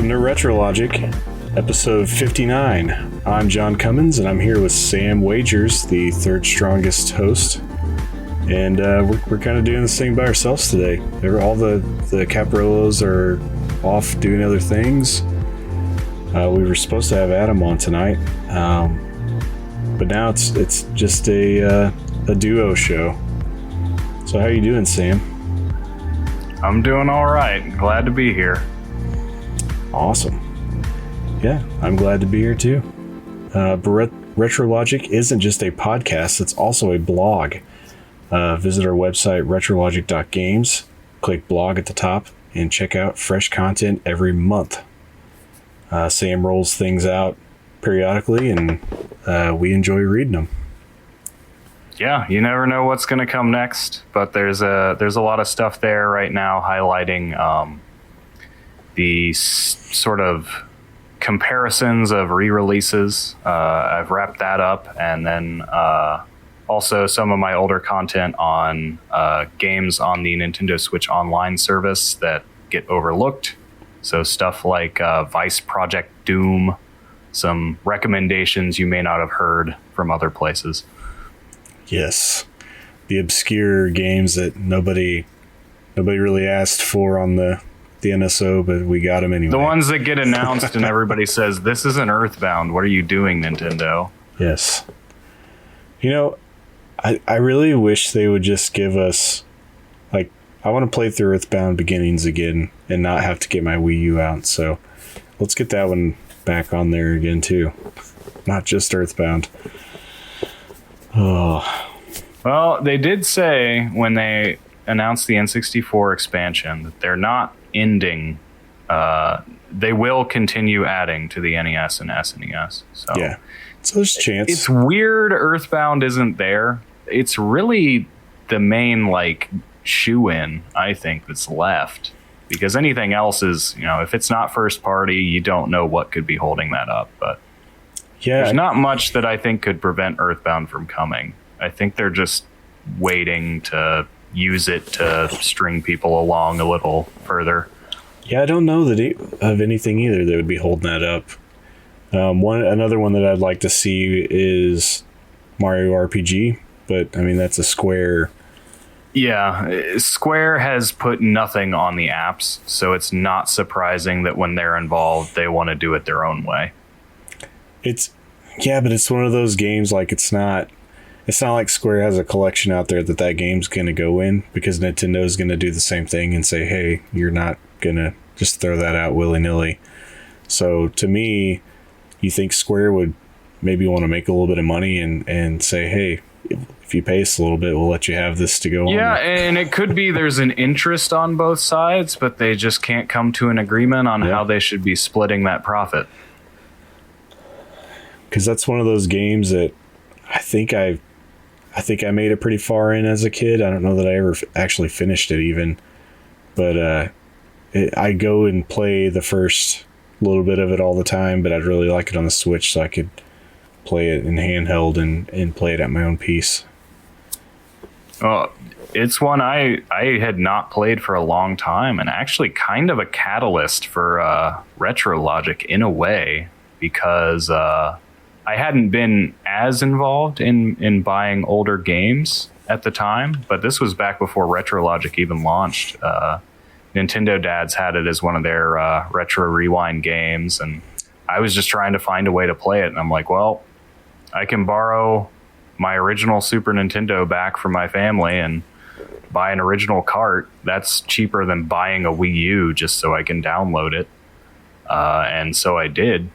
Welcome to Retrologic, episode 59. I'm John Cummins, and I'm here with Sam Wagers, the third strongest host. And we're kind of doing this thing by ourselves today. All the Caparillos are off doing other things. We were supposed to have Adam on tonight, but now it's just a duo show. So how you doing, Sam? I'm doing all right. Glad to be here. Awesome. Yeah, I'm glad to be here too. But Retrologic isn't just a podcast, it's also a blog. Visit our website, retrologic.games, click blog at the top, and check out fresh content every month. Sam rolls things out periodically, and we enjoy reading them. Yeah, you never know what's going to come next, but there's a lot of stuff there right now highlighting the sort of comparisons of re-releases. I've wrapped that up, and then also some of my older content on games on the Nintendo Switch Online service that get overlooked. So stuff like Vice Project Doom, some recommendations you may not have heard from other places. Yes, the obscure games that nobody really asked for on the NSO, but we got them anyway. The ones that get announced and everybody says, this isn't Earthbound. What are you doing, Nintendo? Yes. You know, I really wish they would just give us, like, I want to play through Earthbound Beginnings again and not have to get my Wii U out. So let's get that one back on there again, too. Not just Earthbound. Oh. Well, they did say when they announced the N64 expansion that they're not ending. They will continue adding to the NES and SNES. So yeah, so there's a chance. It's weird Earthbound isn't there. It's really the main shoe-in, I think, that's left, because anything else is, if it's not first party, you don't know what could be holding that up. But yeah, there's not much that I think could prevent Earthbound from coming. I think they're just waiting to use it to string people along a little further. Yeah, I don't know of anything either that would be holding that up. Another one that I'd like to see is Mario RPG, but I mean that's a Square. Yeah, Square has put nothing on the apps, so it's not surprising that when they're involved, they want to do it their own way. But it's one of those games it's not like Square has a collection out there that game's going to go in, because Nintendo's going to do the same thing and say, hey, you're not going to just throw that out willy-nilly. So to me, you think Square would maybe want to make a little bit of money and say, hey, if you pay us a little bit, we'll let you have this to go on. Yeah, and it could be there's an interest on both sides, but they just can't come to an agreement on how they should be splitting that profit. Because that's one of those games that I think I made it pretty far in as a kid. I don't know that I ever actually finished it even, but I go and play the first little bit of it all the time, but I'd really like it on the Switch so I could play it in handheld and play it at my own pace. Well, it's one I had not played for a long time, and actually kind of a catalyst for Retrologic in a way, because I hadn't been as involved in buying older games at the time, but this was back before Retrologic even launched. Nintendo dads had it as one of their Retro Rewind games, and I was just trying to find a way to play it, and I'm like, well, I can borrow my original Super Nintendo back from my family and buy an original cart. That's cheaper than buying a Wii U just so I can download it. And so I did.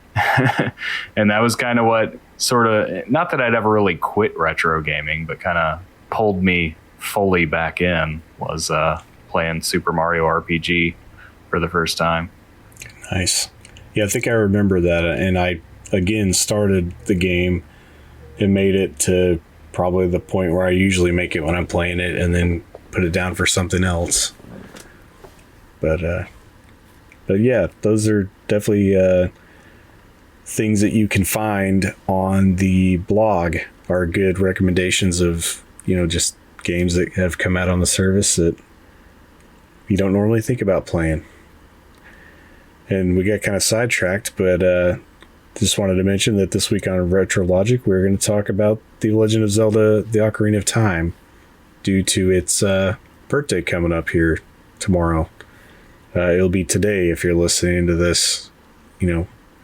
And that was kind of what sort of, not that I'd ever really quit retro gaming, but kind of pulled me fully back in, was playing Super Mario RPG for the first time. Nice. Yeah, I think I remember that. And I, again, started the game and made it to probably the point where I usually make it when I'm playing it, and then put it down for something else. But yeah, those are definitely things that you can find on the blog are good recommendations of, just games that have come out on the service that you don't normally think about playing. and we got kind of sidetracked, but just wanted to mention that this week on Retrologic, we're going to talk about The Legend of Zelda, The Ocarina of Time, due to its birthday coming up here tomorrow. It'll be today if you're listening to this,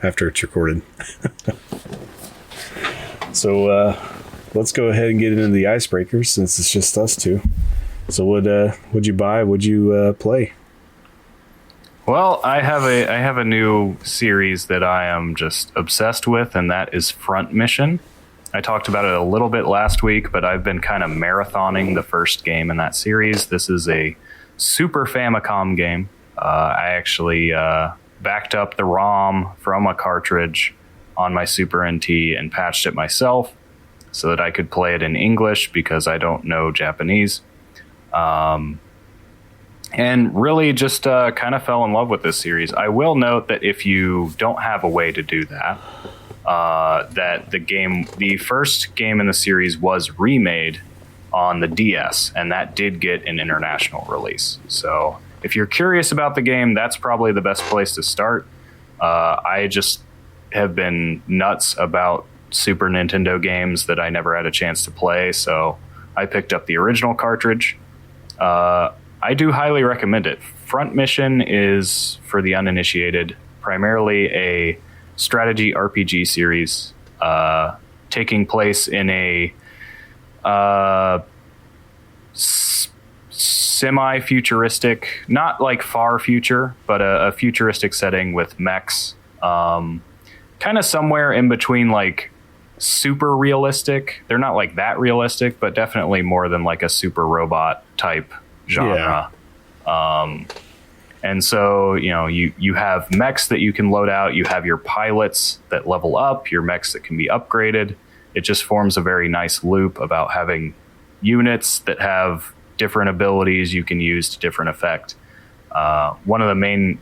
after it's recorded. So let's go ahead and get into the icebreakers since it's just us two. So what'd you buy? What'd you play? Well, I have a new series that I am just obsessed with, and that is Front Mission. I talked about it a little bit last week, but I've been kind of marathoning the first game in that series. This is a Super Famicom game. I actually backed up the ROM from a cartridge on my Super NT and patched it myself so that I could play it in English because I don't know Japanese. And really just kind of fell in love with this series. I will note that if you don't have a way to do that, that the first game in the series was remade on the DS, and that did get an international release. So if you're curious about the game, that's probably the best place to start. I just have been nuts about Super Nintendo games that I never had a chance to play, so I picked up the original cartridge. I do highly recommend it. Front Mission is, for the uninitiated, primarily a strategy RPG series taking place in a semi-futuristic, not like far future, but a futuristic setting with mechs. Kind of somewhere in between like super realistic. They're not like that realistic, but definitely more than like a super robot type genre. Yeah. And so, you have mechs that you can load out. You have your pilots that level up, your mechs that can be upgraded. It just forms a very nice loop about having units that have different abilities you can use to different effect. One of the main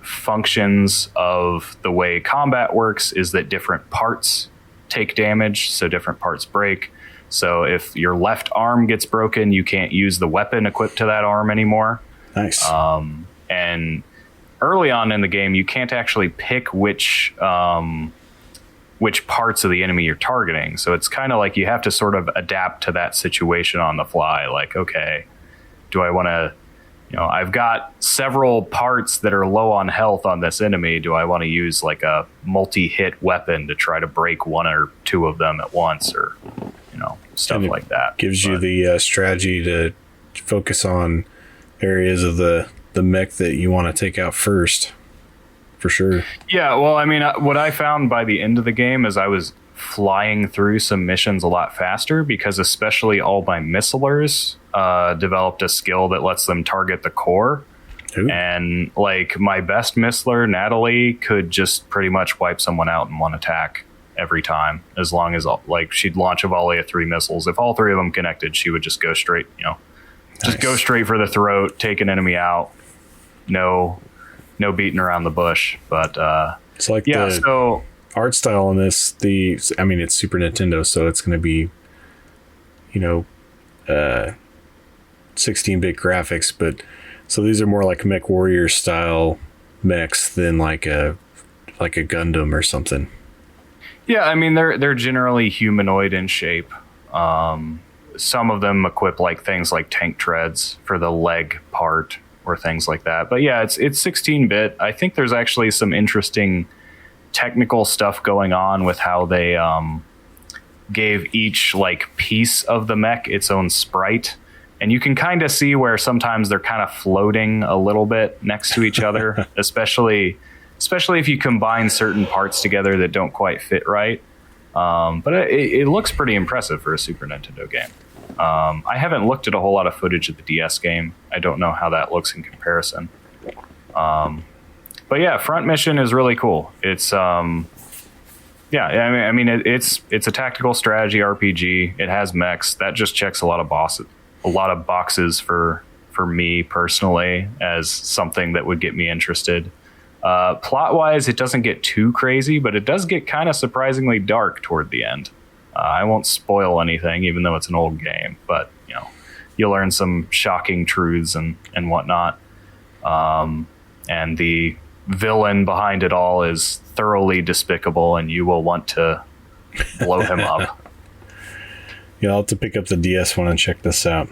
functions of the way combat works is that different parts take damage, so different parts break. So if your left arm gets broken, you can't use the weapon equipped to that arm anymore. Nice. And early on in the game, you can't actually pick which parts of the enemy you're targeting. So it's kind of like you have to sort of adapt to that situation on the fly. Like, okay, do I want to, I've got several parts that are low on health on this enemy. Do I want to use like a multi-hit weapon to try to break one or two of them at once, or, stuff like that? Gives you the strategy to focus on areas of the mech that you want to take out first, for sure. Yeah, well, I mean, what I found by the end of the game is I was flying through some missions a lot faster because especially all my missilers developed a skill that lets them target the core. Ooh. And like my best missiler, Natalie, could just pretty much wipe someone out in one attack every time, as long as like she'd launch a volley of 3 missiles. If all 3 of them connected, she would just go straight, just go straight for the throat, take an enemy out. No beating around the bush. But it's like the art style in this. It's Super Nintendo, so it's going to be 16-bit graphics. But so these are more like Mech Warrior style mechs than like a Gundam or something. Yeah, I mean they're generally humanoid in shape. Some of them equip like things like tank treads for the leg part or things like that. But yeah, it's 16-bit. I think there's actually some interesting technical stuff going on with how they gave each like piece of the mech its own sprite. And you can kind of see where sometimes they're kind of floating a little bit next to each other, especially if you combine certain parts together that don't quite fit right. But it looks pretty impressive for a Super Nintendo game. I haven't looked at a whole lot of footage of the DS game. I don't know how that looks in comparison. But yeah, Front Mission is really cool. It's it's a tactical strategy RPG. It has mechs. That just checks a lot of boxes for me personally as something that would get me interested. Plot wise, it doesn't get too crazy, but it does get kind of surprisingly dark toward the end. I won't spoil anything, even though it's an old game, but you'll learn some shocking truths and whatnot. And the villain behind it all is thoroughly despicable, and you will want to blow him up. Yeah, I'll have to pick up the DS one and check this out.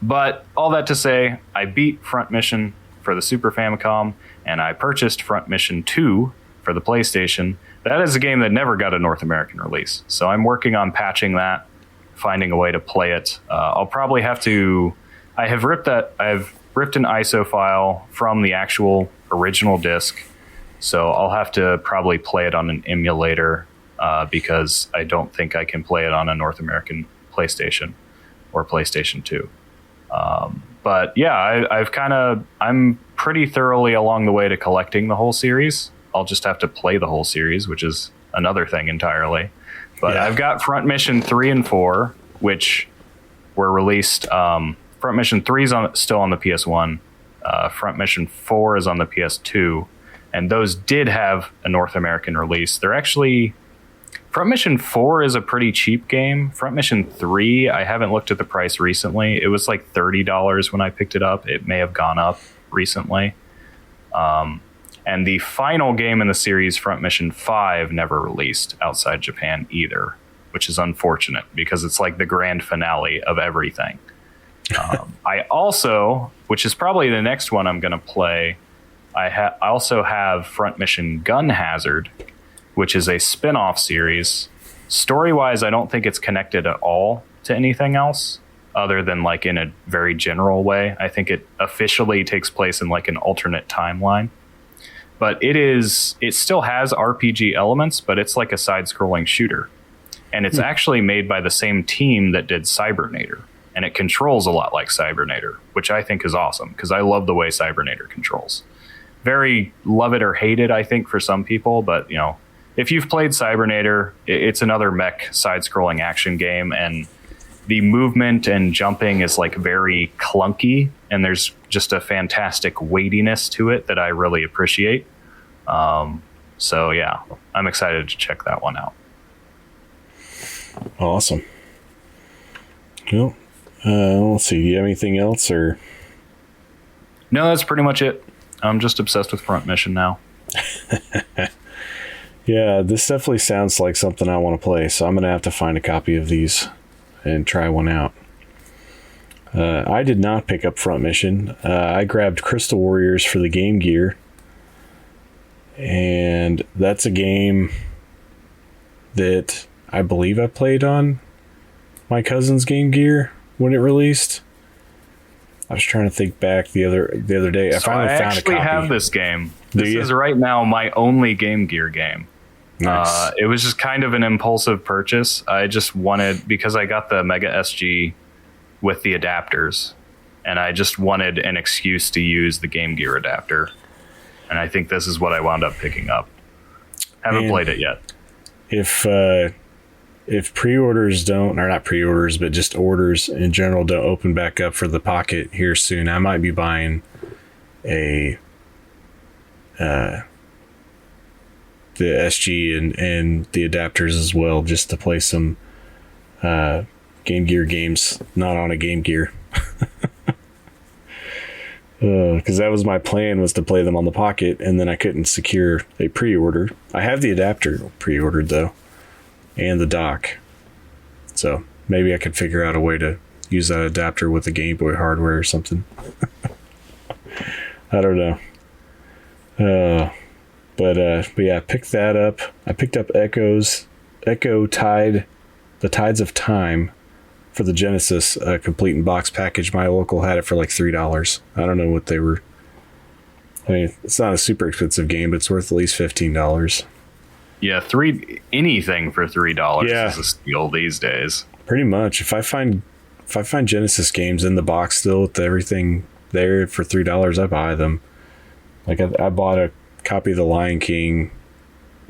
But all that to say, I beat Front Mission for the Super Famicom, and I purchased Front Mission 2 for the PlayStation. That is a game that never got a North American release, so I'm working on patching that, finding a way to play it. I'll probably have to... I've ripped an ISO file from the actual original disc, so I'll have to probably play it on an emulator because I don't think I can play it on a North American PlayStation or PlayStation 2. But yeah, I'm pretty thoroughly along the way to collecting the whole series. I'll just have to play the whole series, which is another thing entirely. But yeah. I've got Front Mission 3 and 4, which were released. Front Mission 3 is still on the PS1. Front Mission 4 is on the PS2. And those did have a North American release. They're actually... Front Mission 4 is a pretty cheap game. Front Mission 3, I haven't looked at the price recently. It was like $30 when I picked it up. It may have gone up recently. And the final game in the series, Front Mission 5, never released outside Japan either, which is unfortunate because it's like the grand finale of everything. I also, which is probably the next one I'm going to play, I also have Front Mission Gun Hazard, which is a spin-off series. Story-wise, I don't think it's connected at all to anything else other than like in a very general way. I think it officially takes place in like an alternate timeline. But it still has RPG elements, but it's like a side-scrolling shooter. And it's actually made by the same team that did Cybernator. And it controls a lot like Cybernator, which I think is awesome, because I love the way Cybernator controls. Very love it or hate it, I think, for some people. But, you know, if you've played Cybernator, it's another mech side-scrolling action game, and the movement and jumping is like very clunky, and there's just a fantastic weightiness to it that I really appreciate. So yeah, I'm excited to check that one out. Awesome. Well, let's see. Do you have anything else, or? No, that's pretty much it. I'm just obsessed with Front Mission now. Yeah, this definitely sounds like something I want to play, so I'm going to have to find a copy of these and try one out. I did not pick up Front Mission. I grabbed Crystal Warriors for the Game Gear, and that's a game that I believe I played on my cousin's Game Gear when it released. I was trying to think back the other day. I finally found a copy. I actually have this game. This is right now my only Game Gear game. Nice. It was just kind of an impulsive purchase. I just wanted, because I got the Mega SG with the adapters, and I just wanted an excuse to use the Game Gear adapter. And I think this is what I wound up picking up. Haven't played it yet. If pre-orders don't, or not pre-orders, but just orders in general don't open back up for the Pocket here soon, I might be buying the SG and the adapters as well, just to play some Game Gear games not on a Game Gear. Because that was my plan, was to play them on the Pocket, and then I couldn't secure a pre-order. I have the adapter pre-ordered though, and the dock, so maybe I could figure out a way to use that adapter with the Game Boy hardware or something. I don't know. But yeah, I picked that up. I picked up Echo Tide, the Tides of Time for the Genesis, complete in box package. My local had it for like $3. I don't know what they were. I mean, it's not a super expensive game, but it's worth at least $15. Yeah, anything for $3 is a steal these days. Pretty much. If I find Genesis games in the box still with everything there for $3, I buy them. Like I bought a copy of The Lion King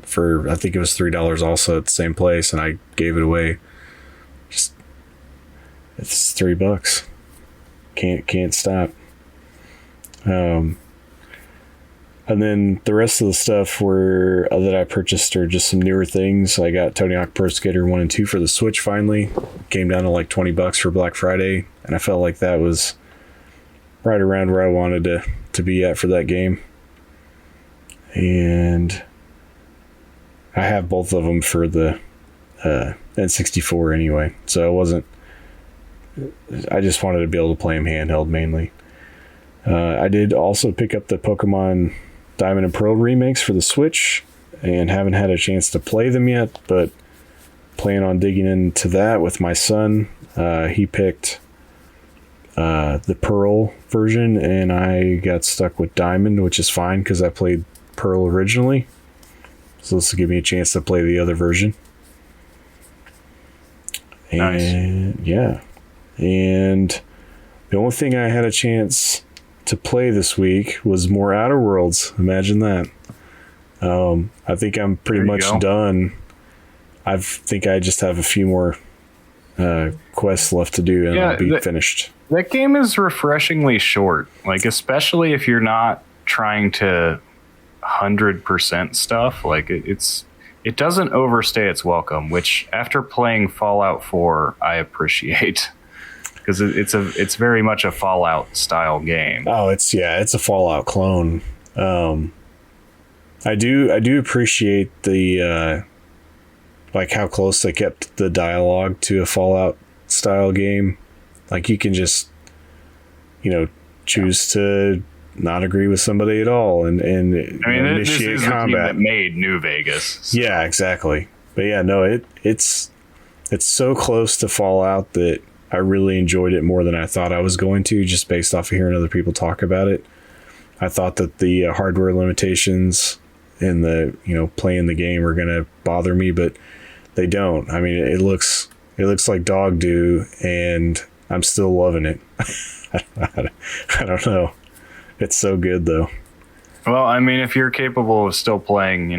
for, I think it was $3 also at the same place, and I gave it away. Just, it's $3. Can't stop. And then the rest of the stuff that I purchased are just some newer things. I got Tony Hawk Pro Skater 1 and 2 for the Switch finally. Came down to like $20 for Black Friday, and I felt like that was right around where I wanted to be at for that game. and I have both of them for the N64 anyway, so I just wanted to be able to play them handheld mainly. I did also pick up the Pokemon Diamond and Pearl remakes for the Switch, and haven't had a chance to play them yet, but plan on digging into that with my son. He picked the Pearl version, and I got stuck with Diamond, which is fine because I played Pearl originally. So this will give me a chance to play the other version. And nice. Yeah. And the only thing I had a chance to play this week was more Outer Worlds. Imagine that. I think I'm pretty much done. I think I just have a few more quests left to do, and I'll be finished. That game is refreshingly short, like especially if you're not trying to 100% stuff. Like it doesn't overstay its welcome, which after playing Fallout 4, I appreciate, because it's very much a Fallout style game. Oh, it's a Fallout clone. I do appreciate the like how close they kept the dialogue to a Fallout style game. Like you can just, choose to not agree with somebody at all and initiate this is combat. The team that made New Vegas. So. Yeah, exactly. But yeah, no, it's so close to Fallout that I really enjoyed it more than I thought I was going to, just based off of hearing other people talk about it. I thought that the hardware limitations in the playing the game are going to bother me, but they don't. I mean, it looks like dog do, and I'm still loving it. I don't know. It's so good though. Well, I mean, if you're capable of still playing,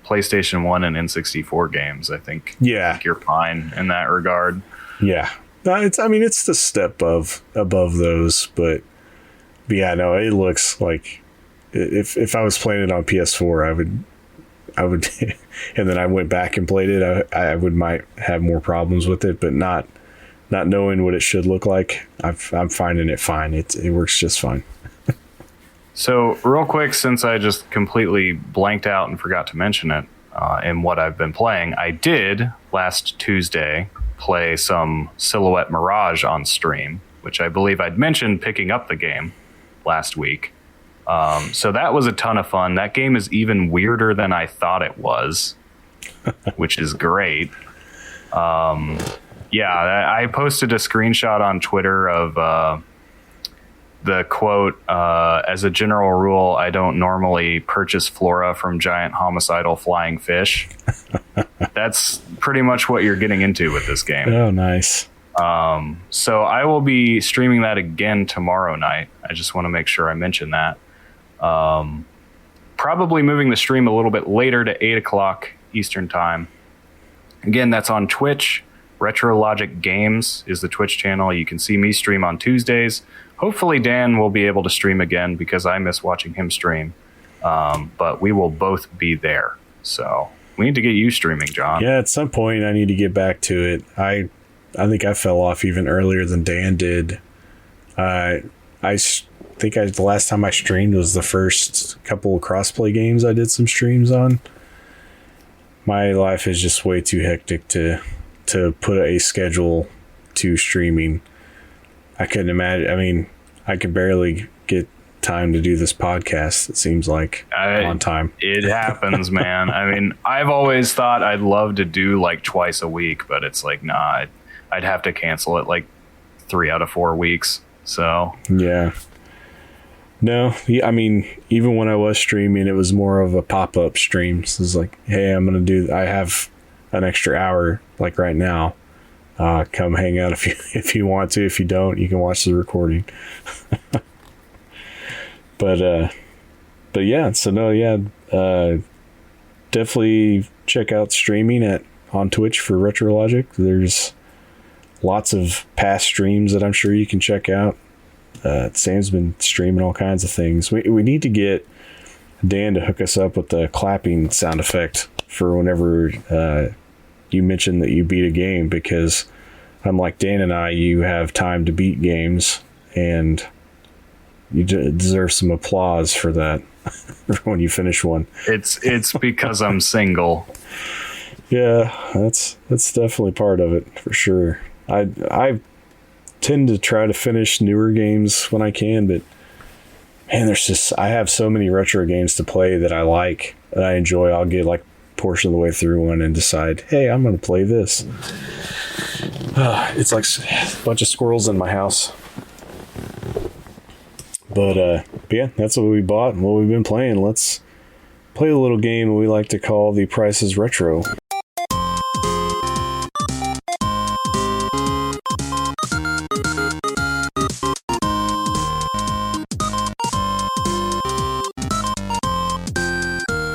PlayStation 1 and N64 games, I think you're fine in that regard. Yeah. It's the step above those, but yeah, no, it looks like if I was playing it on PS4, I would and then I went back and played it, I might have more problems with it, but not knowing what it should look like, I'm finding it fine. It works just fine. So real quick, since I just completely blanked out and forgot to mention it in what I've been playing, I did last Tuesday play some Silhouette Mirage on stream, which I believe I'd mentioned picking up the game last week. So that was a ton of fun. That game is even weirder than I thought it was, which is great. I posted a screenshot on Twitter of the quote, as a general rule, I don't normally purchase flora from giant homicidal flying fish. That's pretty much what you're getting into with this game. Oh, nice. So I will be streaming that again tomorrow night. I just want to make sure I mention that. Probably moving the stream a little bit later to 8 o'clock Eastern time. Again, that's on Twitch. retrologic.games is the Twitch channel. You can see me stream on Tuesdays. Hopefully Dan will be able to stream again because I miss watching him stream. But we will both be there. So we need to get you streaming, John. Yeah, at some point I need to get back to it. I think I fell off even earlier than Dan did. I think the last time I streamed was the first couple of crossplay games I did some streams on. My life is just way too hectic to put a schedule to streaming. I couldn't imagine. I mean, I could barely get time to do this podcast, it seems like, on time. It happens, man. I mean, I've always thought I'd love to do like twice a week, but it's like, nah, I'd have to cancel it like 3 out of 4 weeks. So yeah. No, I mean, even when I was streaming, it was more of a pop-up stream. So it's like, hey, I have an extra hour, like right now. Come hang out if you want to. If you don't, you can watch the recording. But yeah, so no, yeah, definitely check out streaming on Twitch for Retrologic. There's lots of past streams that I'm sure you can check out. Sam's been streaming all kinds of things. We need to get Dan to hook us up with the clapping sound effect for whenever you mention that you beat a game, because unlike Dan and I, you have time to beat games, and you deserve some applause for that. when you finish one. It's because I'm single. Yeah, that's definitely part of it for sure. I tend to try to finish newer games when I can, but man, I have so many retro games to play that I like, that I enjoy. I'll get like a portion of the way through one and decide, hey, I'm going to play this. It's like a bunch of squirrels in my house. But yeah, that's what we bought and what we've been playing. Let's play a little game we like to call the Price is Retro.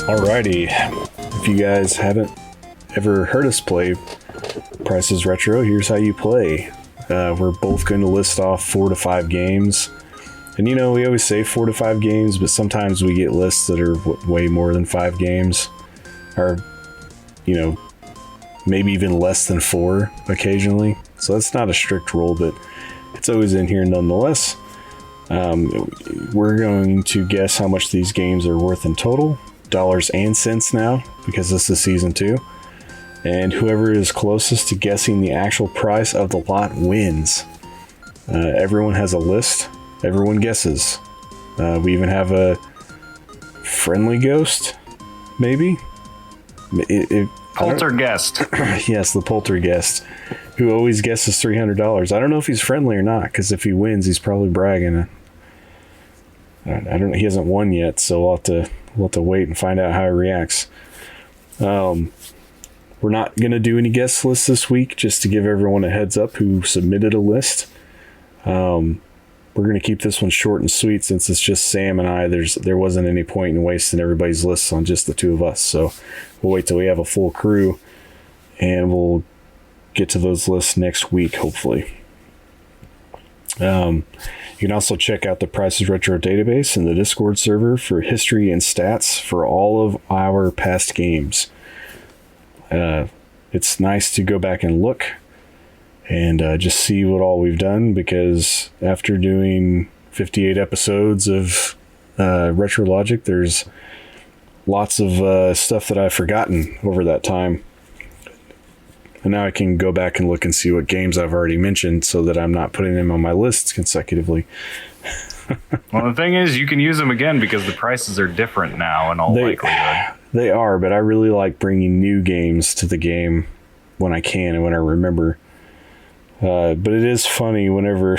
Alrighty, if you guys haven't ever heard us play Price is Retro, here's how you play. We're both going to list off 4 to 5 games. And we always say 4 to 5 games, but sometimes we get lists that are way more than 5 games. Or, maybe even less than 4 occasionally. So that's not a strict rule, but it's always in here nonetheless. We're going to guess how much these games are worth in total. Dollars and cents now, because this is season 2. And whoever is closest to guessing the actual price of the lot wins. Everyone has a list. Everyone guesses. We even have a friendly ghost, maybe? Poltergeist. Yes, the poltergeist, who always guesses $300. I don't know if he's friendly or not, because if he wins, he's probably bragging. I don't know. He hasn't won yet, so we'll have to wait and find out how he reacts. We're not going to do any guest lists this week, just to give everyone a heads up who submitted a list. We're going to keep this one short and sweet since it's just Sam and I. There wasn't any point in wasting everybody's lists on just the two of us. So we'll wait till we have a full crew, and we'll get to those lists next week, hopefully. You can also check out the Prices Retro database in the Discord server for history and stats for all of our past games. It's nice to go back and look and just see what all we've done, because after doing 58 episodes of retrologic, there's lots of stuff that I've forgotten over that time. And now I can go back and look and see what games I've already mentioned so that I'm not putting them on my lists consecutively. Well, the thing is, you can use them again because the prices are different now in all likelihood. They are, but I really like bringing new games to the game when I can and when I remember. But it is funny whenever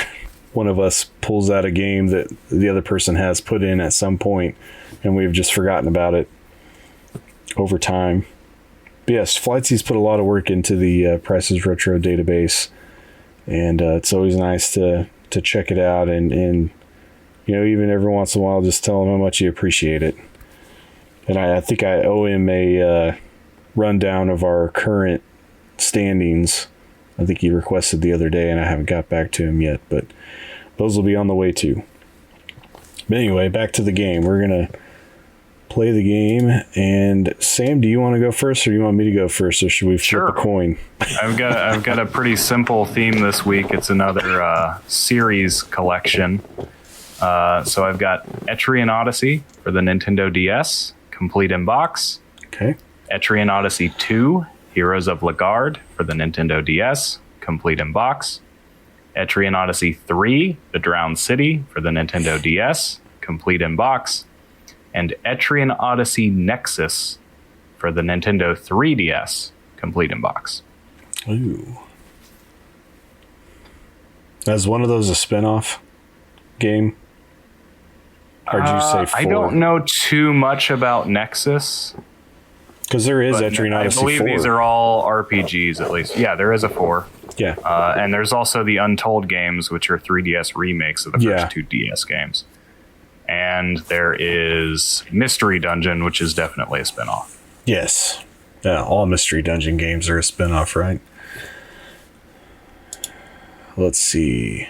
one of us pulls out a game that the other person has put in at some point and we've just forgotten about it over time. But yes, Flightsy's put a lot of work into the Prices Retro database, and it's always nice to check it out and even every once in a while just tell him how much you appreciate it. And I think I owe him a rundown of our current standings. I think he requested the other day, and I haven't got back to him yet, but those will be on the way too. But anyway, back to the game. We're going to play the game, and Sam, do you want to go first, or do you want me to go first, or should we flip a coin? I've got a pretty simple theme this week. It's another series collection. So I've got Etrian Odyssey for the Nintendo DS, complete in box. Okay. Etrian Odyssey 2, Heroes of Lagard for the Nintendo DS, complete in box. Etrian Odyssey 3, The Drowned City for the Nintendo DS, complete in box. And Etrian Odyssey Nexus for the Nintendo 3DS, complete in box. Ooh. Is one of those a spin-off game? Or did you say 4? I don't know too much about Nexus. Because there is Etrian Odyssey 4. I believe these are all RPGs, at least. Yeah, there is a 4. Yeah. And there's also the Untold games, which are 3DS remakes of the first 2 DS games. And there is Mystery Dungeon, which is definitely a spinoff. Yes. Yeah, all Mystery Dungeon games are a spinoff, right? Let's see.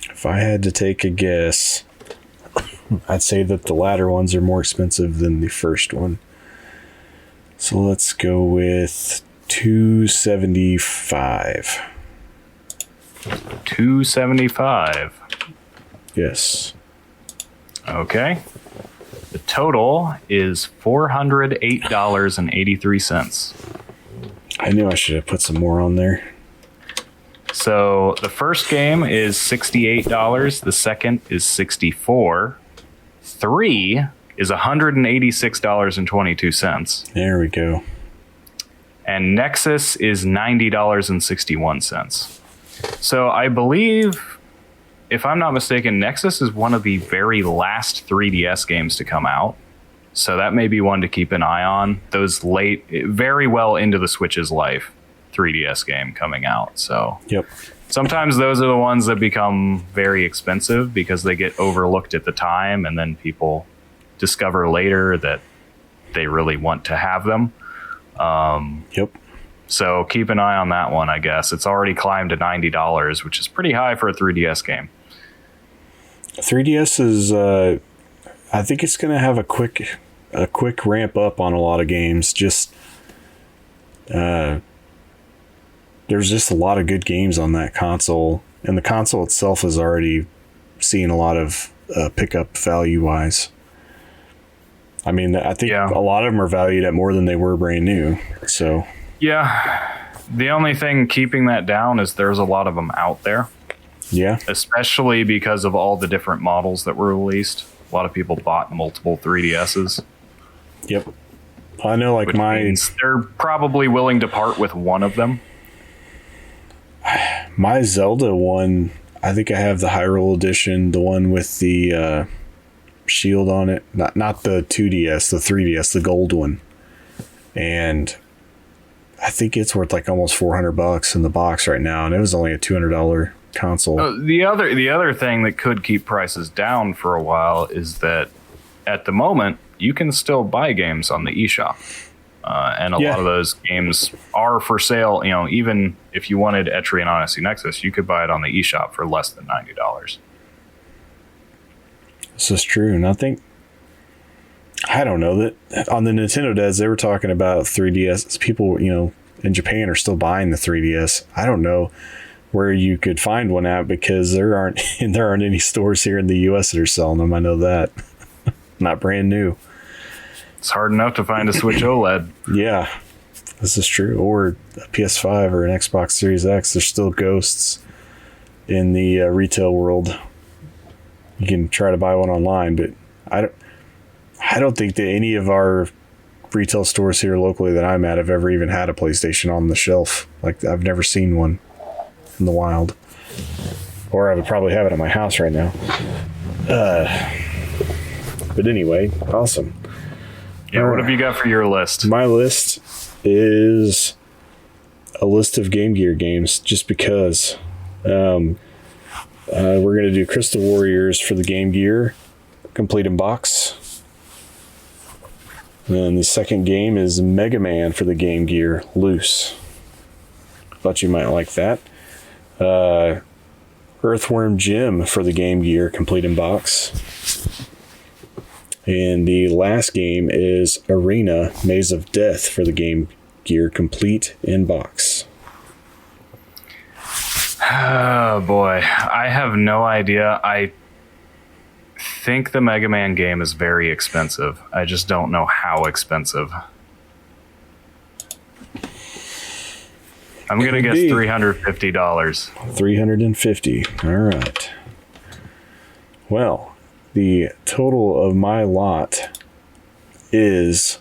If I had to take a guess, I'd say that the latter ones are more expensive than the first one. So let's go with $275. $275. Yes. Okay. The total is $408.83. I knew I should have put some more on there. So the first game is $68. The second is $64. 3 is $186.22. There we go. And Nexus is $90.61. So I believe, if I'm not mistaken, Nexus is one of the very last 3DS games to come out. So that may be one to keep an eye on. Those late, very well into the Switch's life 3DS game coming out. So yep. Sometimes those are the ones that become very expensive because they get overlooked at the time, and then people discover later that they really want to have them. Yep. So keep an eye on that one, I guess. It's already climbed to $90, which is pretty high for a 3DS game. 3DS is, I think it's going to have a quick ramp up on a lot of games. Just, there's just a lot of good games on that console, and the console itself is already seeing a lot of pickup value wise. I mean, I think a lot of them are valued at more than they were brand new. So yeah, the only thing keeping that down is there's a lot of them out there. Yeah, especially because of all the different models that were released. A lot of people bought multiple 3DSs. Yep. I know, like they're probably willing to part with one of them. My Zelda one, I think I have the Hyrule edition, the one with the shield on it. Not the 2DS, the 3DS, the gold one. And I think it's worth like almost $400 in the box right now, and it was only a $200 console. The other thing that could keep prices down for a while is that at the moment you can still buy games on the eShop, and a lot of those games are for sale. You know, even if you wanted Etrian Odyssey Nexus, you could buy it on the eShop for less than $90. This is true, and I don't know that on the Nintendo Dads they were talking about 3DS. People, in Japan are still buying the 3DS. I don't know where you could find one at because there aren't any stores here in the US that are selling them. I know that. Not brand new. It's hard enough to find a Switch OLED. Yeah, this is true. Or a PS5 or an Xbox Series X. There's still ghosts in the retail world. You can try to buy one online, but I don't think that any of our retail stores here locally that I'm at have ever even had a PlayStation on the shelf. Like, I've never seen one in the wild, or I would probably have it at my house right now. But anyway, awesome. Yeah, what have you got for your list? My list is a list of Game Gear games, just because. We're going to do Crystal Warriors for the Game Gear, complete in box. And the second game is Mega Man for the Game Gear, loose. Thought you might like that. Earthworm Jim for the Game Gear, complete in box. And the last game is Arena Maze of Death for the Game Gear, complete in box. Oh boy, I have no idea. I think the Mega Man game is very expensive. I just don't know how expensive. I'm going to guess $350. $350. All right. Well, the total of my lot is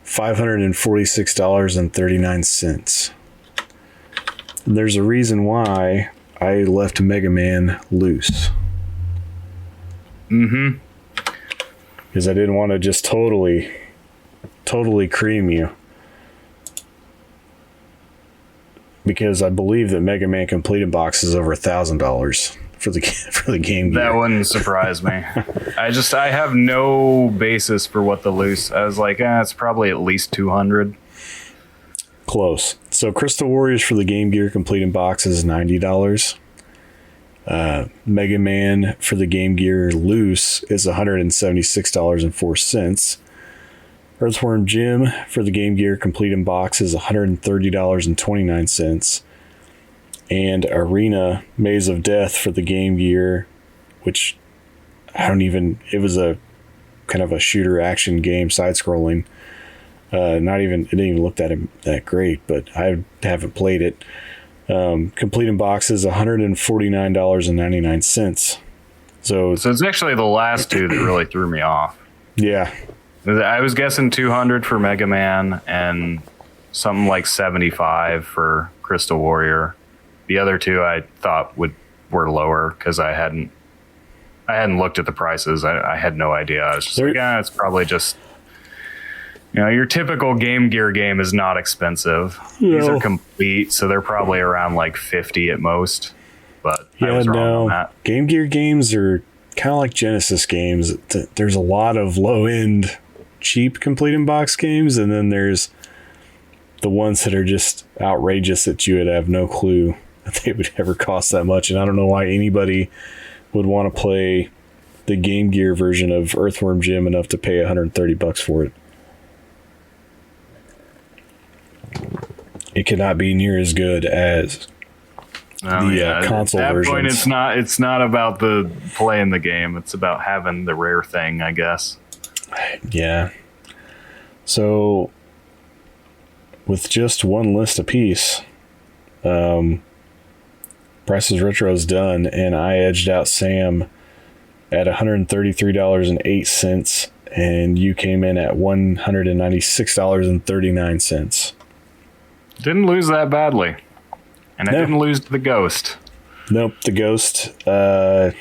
$546.39. There's a reason why I left Mega Man loose. Mm-hmm. Because I didn't want to just totally cream you. Because I believe that Mega Man completed box is over $1,000 for the Game Gear. That wouldn't surprise me. I have no basis for what the loose. I was like, it's probably at least 200. Close. So Crystal Warriors for the Game Gear complete in box is $90. Mega Man for the Game Gear loose is $176.04. Earthworm Jim for the Game Gear complete in box is $130.29. And Arena Maze of Death for the Game Gear, which it was a kind of a shooter action game, side scrolling. It didn't even look that great, but I haven't played it. Complete in box is $149.99. So it's actually the last two that really threw me off. Yeah. I was guessing 200 for Mega Man and something like 75 for Crystal Warrior. The other two I thought were lower because I hadn't looked at the prices. I had no idea. I was just like, it's probably just, your typical Game Gear game is not expensive. No. These are complete, so they're probably around like 50 at most. But I was wrong on that. Game Gear games are kind of like Genesis games. There's a lot of low-end, cheap complete in box games, and then there's the ones that are just outrageous that you would have no clue that they would ever cost that much. And I don't know why anybody would want to play the Game Gear version of Earthworm Jim enough to pay $130 for it. It could not be near as good as console at that versions. point, it's not about the playing the game. It's about having the rare thing, I guess. Yeah. So, with just one list apiece, Prices Retro is done, and I edged out Sam at $133.08, and you came in at $196.39. Didn't lose that badly. And I didn't lose to the Ghost. Nope, the Ghost. Let's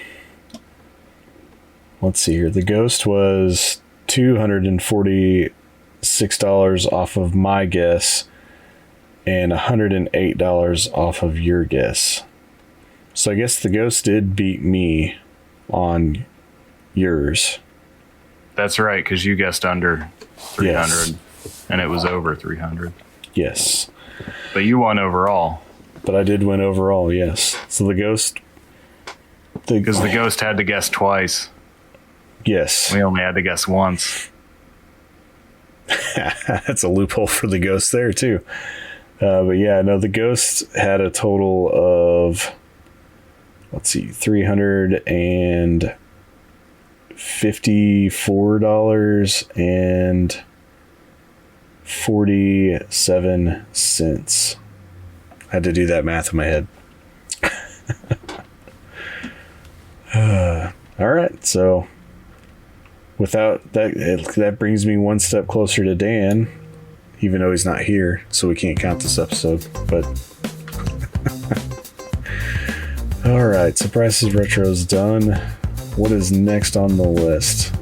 see here. The Ghost was $246 off of my guess and $108 off of your guess. So I guess the Ghost did beat me on yours. That's right, because you guessed under 300, Yes. And it was over 300. Yes. But you won overall. But I did win overall, yes. So the Ghost... Because the Ghost had to guess twice. Yes. We only had to guess once. That's a loophole for the Ghost there, too. But yeah, no, the Ghost had a total of... Let's see, $354.47. I had to do that math in my head. All right, so without that brings me one step closer to Dan, even though he's not here, so we can't count this episode. But all right, so Prices Retro is done. What is next on the list?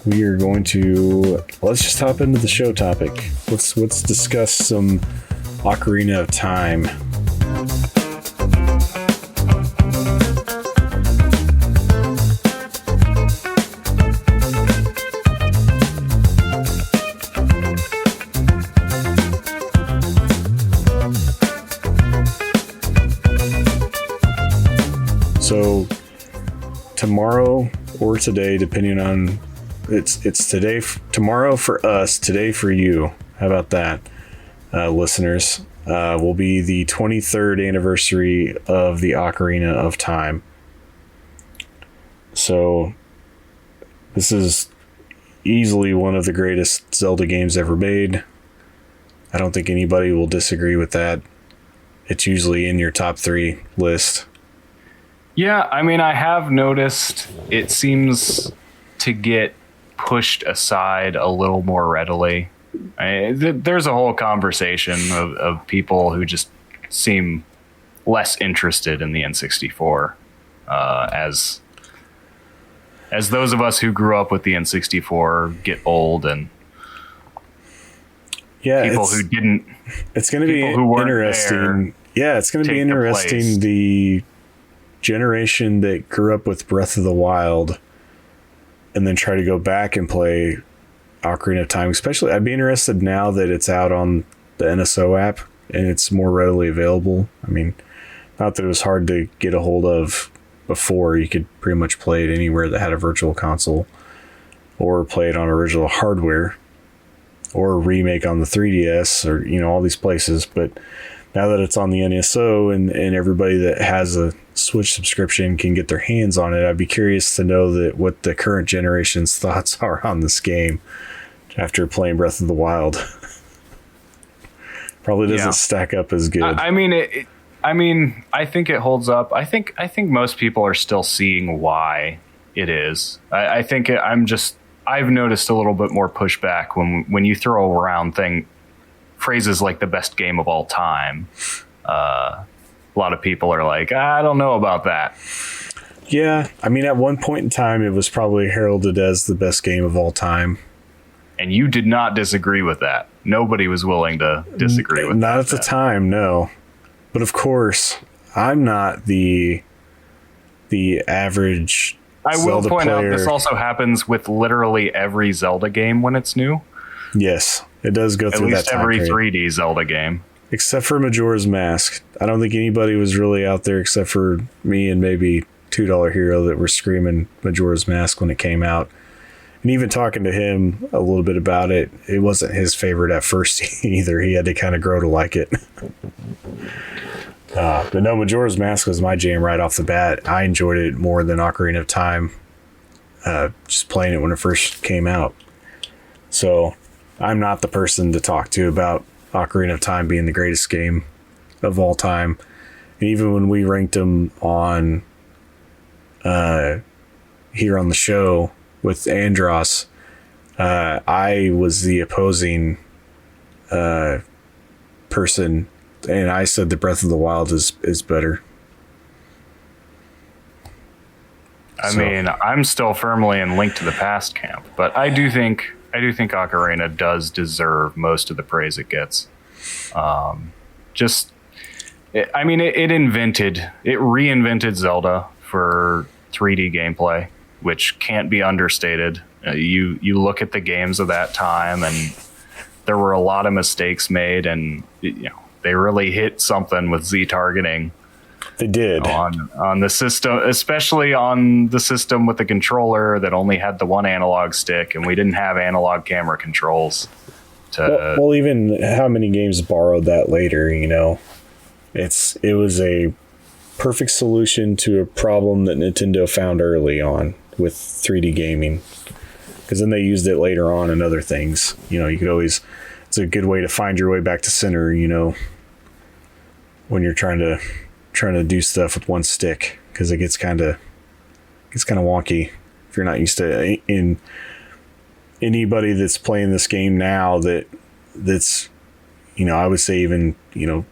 We are going to let's just hop into the show topic. Let's discuss some Ocarina of Time. So tomorrow or today, depending on it's today, tomorrow for us, today for you. How about that, listeners? Will be the 23rd anniversary of the Ocarina of Time. So this is easily one of the greatest Zelda games ever made. I don't think anybody will disagree with that. It's usually in your top 3 list. Yeah, I mean, I have noticed it seems to get pushed aside a little more readily. There's a whole conversation of people who just seem less interested in the N64 as those of us who grew up with the N64 get old, and people who didn't. It's going to be interesting. Yeah, it's going to be interesting. The generation that grew up with Breath of the Wild and then try to go back and play Ocarina of Time, especially I'd be interested now that it's out on the NSO app and it's more readily available. I mean, not that it was hard to get a hold of before. You could pretty much play it anywhere that had a virtual console or play it on original hardware or remake on the 3DS or, all these places. But now that it's on the NSO and everybody that has a Switch subscription can get their hands on it, I'd be curious to know that what the current generation's thoughts are on this game after playing Breath of the Wild. Probably doesn't stack up as good. I mean, I think it holds up. I think most people are still seeing why it is. I think I've noticed a little bit more pushback when you throw around phrases like the best game of all time. A lot of people are like, I don't know about that. Yeah, I mean, at one point in time, it was probably heralded as the best game of all time. And you did not disagree with that. Nobody was willing to disagree with that. Not at the time, no. But of course, I'm not the average I will Zelda point player. out this also happens with literally every Zelda game when it's new. Yes, it does go through that time At least every period. 3D Zelda game. Except for Majora's Mask. I don't think anybody was really out there except for me and maybe $2 Hero that were screaming Majora's Mask when it came out. And even talking to him a little bit about it, it wasn't his favorite at first either. He had to kind of grow to like it. But no, Majora's Mask was my jam right off the bat. I enjoyed it more than Ocarina of Time, just playing it when it first came out. So I'm not the person to talk to about Ocarina of Time being the greatest game of all time. And even when we ranked them on here on the show with Andros, I was the opposing person, and I said the Breath of the Wild is better. I mean, I'm still firmly in Link to the Past camp, but I do think Ocarina does deserve most of the praise it gets. It reinvented Zelda for 3D gameplay, which can't be understated. You look at the games of that time, and there were a lot of mistakes made, and they really hit something with Z targeting. They did on the system, especially on the system with the controller that only had the one analog stick, and we didn't have analog camera controls. Well, even how many games borrowed that later? It was a perfect solution to a problem that Nintendo found early on with 3D gaming, because then they used it later on in other things. You could always, it's a good way to find your way back to center, when you're trying to do stuff with one stick, because it gets kind of wonky if you're not used to. In anybody that's playing this game now that's I would say even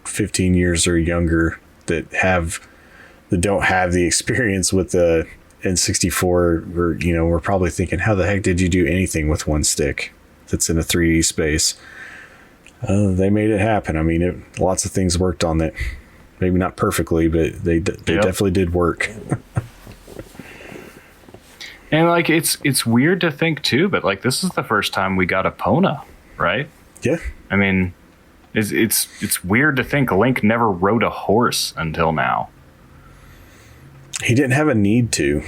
15 years or younger that don't have the experience with the N64, we're probably thinking, how the heck did you do anything with one stick that's in a 3D space? They made it happen. I mean, lots of things worked on it. Maybe not perfectly, but they definitely did work. And it's weird to think too, but this is the first time we got Epona, right? Yeah. I mean, it's weird to think Link never rode a horse until now. He didn't have a need to.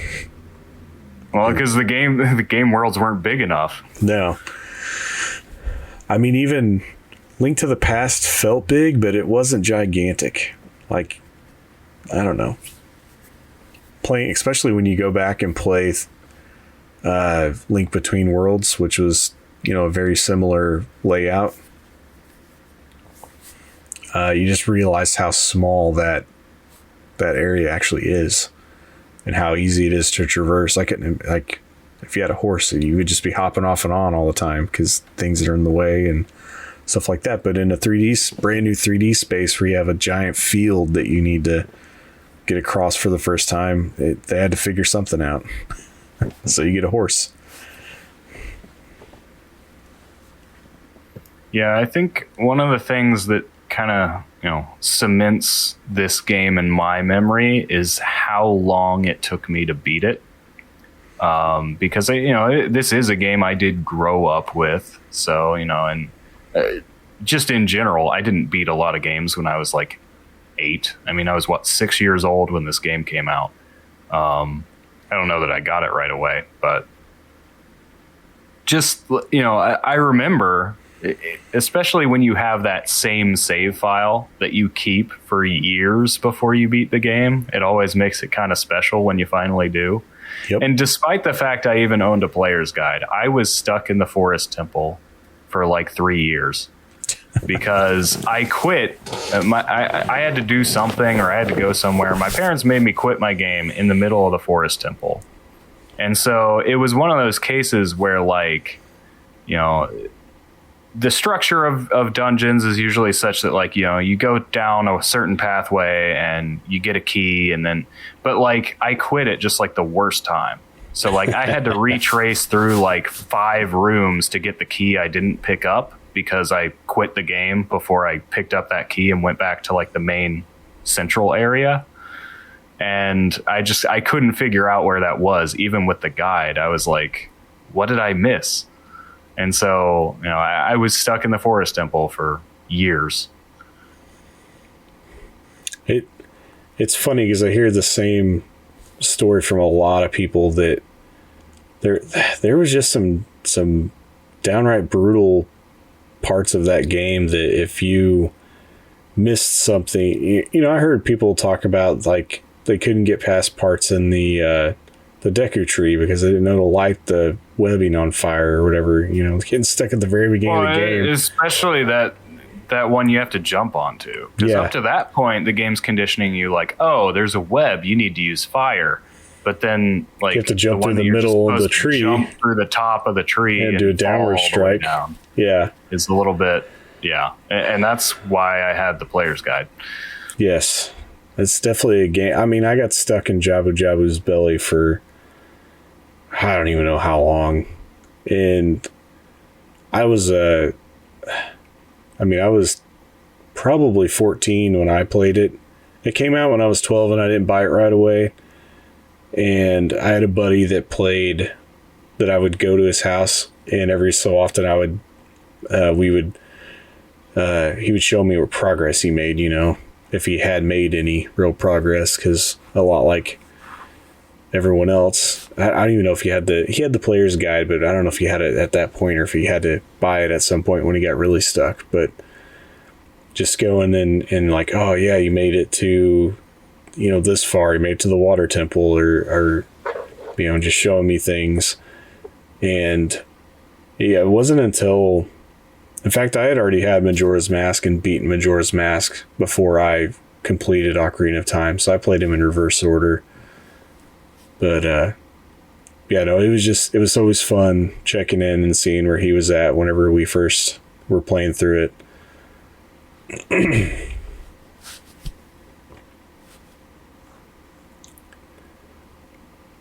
Well, because the game worlds weren't big enough. No. I mean, even Link to the Past felt big, but it wasn't gigantic. I don't know. Playing, especially when you go back and play Link Between Worlds, which was, a very similar layout. You just realize how small that area actually is, and how easy it is to traverse. Like if you had a horse, you would just be hopping off and on all the time because things are in the way and stuff like that. But in a brand new 3D space where you have a giant field that you need to get across for the first time, they had to figure something out. So you get a horse. Yeah, I think one of the things that kind of cements this game in my memory is how long it took me to beat it, because this is a game I did grow up with, so and just in general, I didn't beat a lot of games when I was 8. I mean, I was 6 years old when this game came out. I don't know that I got it right away, but just I remember especially when you have that same save file that you keep for years before you beat the game. It always makes it kind of special when you finally do. Yep. And despite the fact I even owned a player's guide, I was stuck in the Forest Temple for like 3 years because I quit. I had to do something, or I had to go somewhere. My parents made me quit my game in the middle of the Forest Temple. And so it was one of those cases where, like, you know, the structure of dungeons is usually such that, like, you know, you go down a certain pathway and you get a key, and then, but like, I quit at just like the worst time. So like I had to retrace through like 5 rooms to get the key I didn't pick up because I quit the game before I picked up that key and went back to like the main central area. And I couldn't figure out where that was, even with the guide. I was like, what did I miss? And so, you know, I was stuck in the Forest Temple for years. It's funny because I hear the same story from a lot of people that there was just some downright brutal parts of that game that if you missed something, you know, I heard people talk about like they couldn't get past parts in the Deku tree because they didn't know to light the webbing on fire or whatever, you know, getting stuck at the very beginning of the game. Especially that one you have to jump onto. Because up to that point, the game's conditioning you like, oh, there's a web, you need to use fire. But then, like, you have to jump through the middle of the tree, jump through the top of the tree, and do a downward strike. Down. Yeah, it's a little bit, and that's why I had the player's guide. Yes, it's definitely a game. I mean, I got stuck in Jabu Jabu's belly for I don't even know how long, and I was probably 14 when I played it. It came out when I was 12, and I didn't buy it right away. And I had a buddy that played, that I would go to his house, and every so often he would show me what progress he made, you know, if he had made any real progress, because a lot like everyone else, I don't even know if he had the player's guide, but I don't know if he had it at that point or if he had to buy it at some point when he got really stuck. But just going and like, oh yeah, you made it to, you know, this far, you made it to the water temple, or you know, just showing me things. And yeah, it wasn't until, in fact, I had already had Majora's Mask and beaten Majora's Mask before I completed Ocarina of Time, so I played him in reverse order. But yeah, no, it was always fun checking in and seeing where he was at whenever we first were playing through it.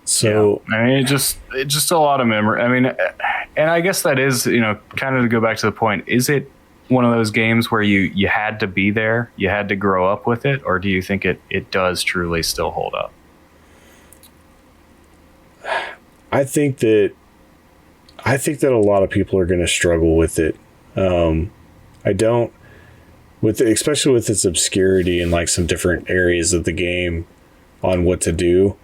So yeah. I mean, it's just a lot of memory. I mean, and I guess that is, you know, kind of to go back to the point, is it one of those games where you had to be there, you had to grow up with it, or do you think it does truly still hold up? I think that a lot of people are going to struggle with it. I don't, especially with its obscurity and like some different areas of the game on what to do.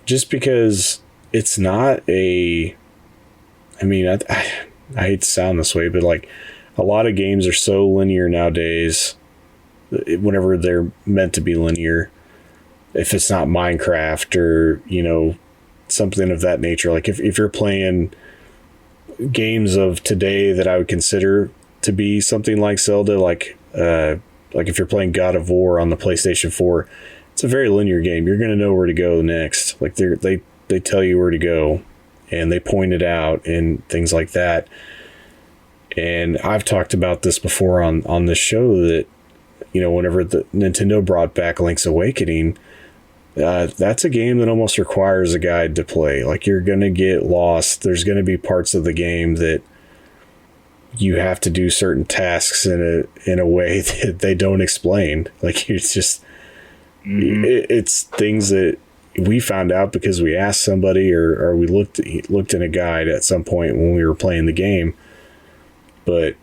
Just because it's not I mean, I hate to sound this way, but like a lot of games are so linear nowadays, whenever they're meant to be linear, if it's not Minecraft or, you know, something of that nature. Like if you're playing games of today that I would consider to be something like Zelda, like if you're playing God of War on the PlayStation 4, it's a very linear game. You're going to know where to go next. Like they tell you where to go and they point it out and things like that. And I've talked about this before on this show that, you know, whenever the Nintendo brought back Link's Awakening, that's a game that almost requires a guide to play. Like you're going to get lost. There's going to be parts of the game that you have to do certain tasks in a way that they don't explain. Like it's just, it's things that we found out because we asked somebody or we looked in a guide at some point when we were playing the game. But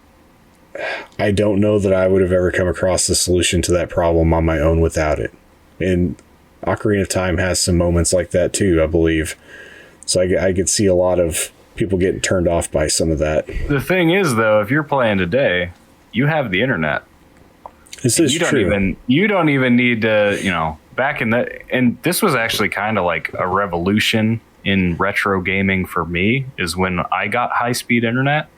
I don't know that I would have ever come across the solution to that problem on my own without it. And Ocarina of Time has some moments like that too, I believe. So I could see a lot of people getting turned off by some of that. The thing is, though, if you're playing today, you have the internet. This is true. You don't even need to, back in and this was actually kind of like a revolution in retro gaming for me, is when I got high-speed internet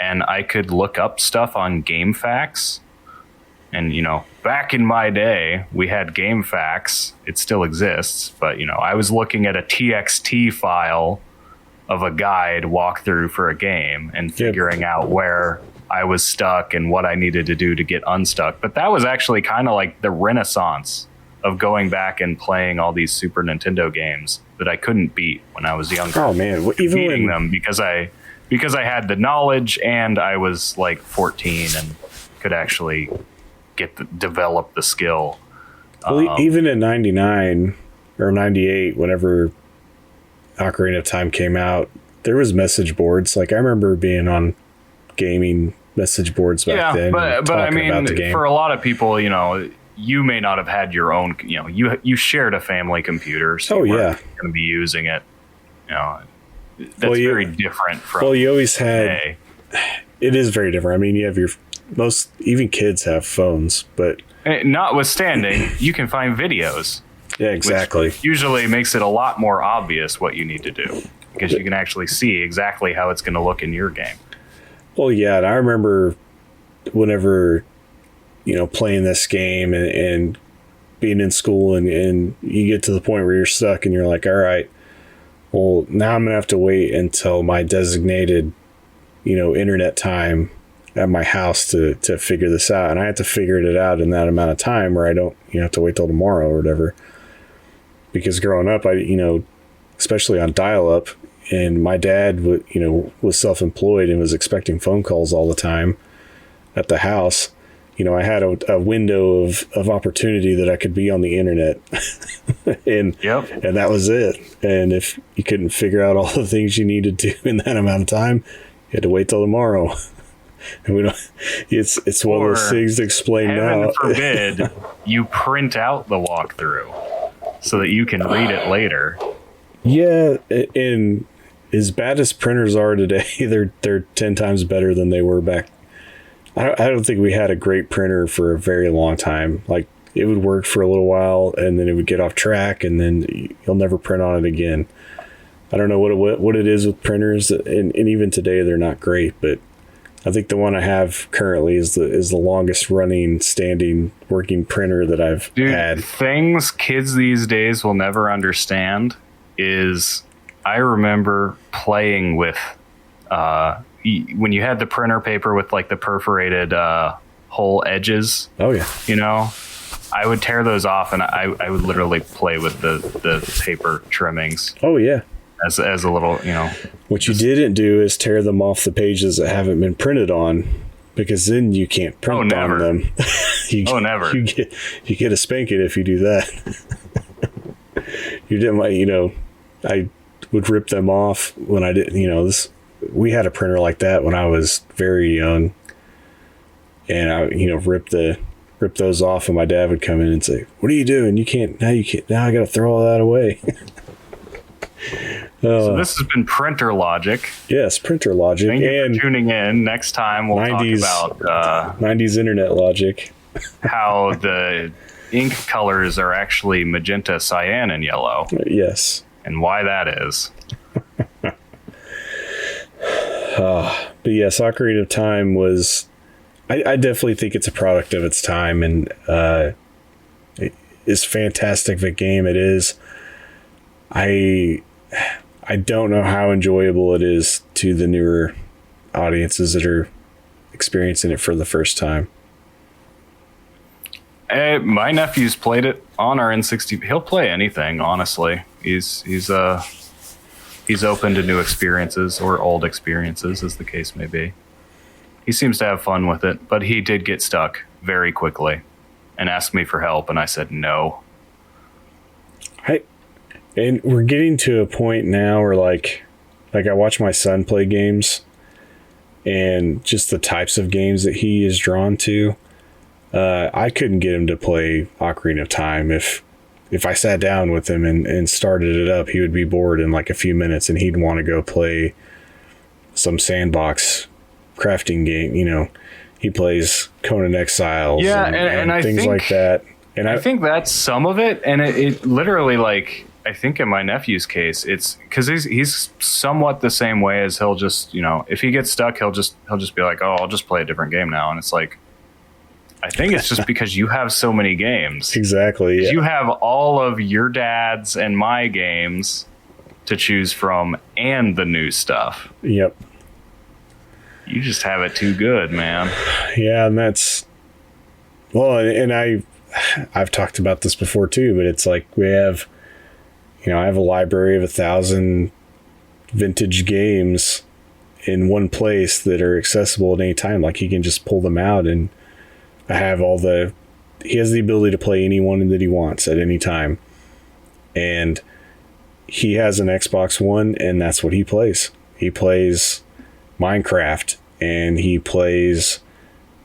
and I could look up stuff on GameFAQs. And, back in my day, we had GameFAQs. It still exists. But, I was looking at a TXT file of a guide walkthrough for a game and figuring out where I was stuck and what I needed to do to get unstuck. But that was actually kind of like the renaissance of going back and playing all these Super Nintendo games that I couldn't beat when I was younger. Oh, man. Even beating them because I had the knowledge and I was like 14 and could actually develop the skill. Well, even in 99 or 98, whenever Ocarina of Time came out, there was message boards. Like, I remember being on gaming message boards back then. But I mean, for a lot of people, you may not have had your own, you shared a family computer, so you weren't going to be using it. That's very different from you always had today. It is very different. I mean, you have even kids have phones, but notwithstanding, you can find videos. Yeah, exactly. Which usually makes it a lot more obvious what you need to do, because you can actually see exactly how it's going to look in your game. Well, yeah, and I remember whenever, playing this game and being in school and you get to the point where you're stuck and you're like, all right, well, now I'm going to have to wait until my designated, internet time at my house to figure this out. And I had to figure it out in that amount of time where I don't, have to wait till tomorrow or whatever. Because growing up, especially on dial-up, and my dad was self-employed and was expecting phone calls all the time at the house. I had a window of opportunity that I could be on the internet. and that was it. And if you couldn't figure out all the things you needed to in that amount of time, you had to wait till tomorrow. And it's one of those things to explain now. Heaven forbid you print out the walkthrough so that you can read it later. Yeah, and as bad as printers are today, they're 10 times better than they were back. I don't think we had a great printer for a very long time. Like, it would work for a little while, and then it would get off track, and then you'll never print on it again. I don't know what it is with printers, and even today they're not great, but I think the one I have currently is the longest running standing working printer that I've had. Things kids these days will never understand is, I remember playing with when you had the printer paper with like the perforated hole edges. Oh yeah. I would tear those off and I would literally play with the paper trimmings. Oh yeah. As a little, What you didn't do is tear them off the pages that haven't been printed on, because then you can't print on them. Never. You get a spanking if you do that. You didn't, I would rip them off when I didn't, we had a printer like that when I was very young, and I, rip those off, and my dad would come in and say, "What are you doing? Now I got to throw all that away." So this has been Printer Logic. Yes, Printer Logic. Thank you for tuning in. Next time we'll talk about 90s internet logic. How the ink colors are actually magenta, cyan, and yellow. Yes. And why that is. But yes, Ocarina of Time was... I definitely think it's a product of its time, and it is fantastic of a game it is. I don't know how enjoyable it is to the newer audiences that are experiencing it for the first time. My nephew's played it on our N60. He'll play anything, honestly. He's open to new experiences, or old experiences, as the case may be. He seems to have fun with it, but he did get stuck very quickly and asked me for help, and I said no. And we're getting to a point now where like I watch my son play games, and just the types of games that he is drawn to. I couldn't get him to play Ocarina of Time. If I sat down with him and started it up, he would be bored in like a few minutes, and he'd want to go play some sandbox crafting game. You know, he plays Conan Exiles, and things think, like that. And I think that's some of it, and it literally, like, I think in my nephew's case, it's because he's somewhat the same way as he'll just, you know, if he gets stuck, he'll just be like, oh, I'll just play a different game now, and it's like, I think it's just because you have so many games. Exactly. Yeah. You have all of your dad's and my games to choose from, and the new stuff. Yep. You just have it too good, man. Yeah, and that's, well, and I've talked about this before too, but it's like we have, you know, I have a library of 1,000 vintage games in one place that are accessible at any time. Like, he can just pull them out, and I have he has the ability to play anyone that he wants at any time. And he has an Xbox One, and that's what he plays. He plays Minecraft, and he plays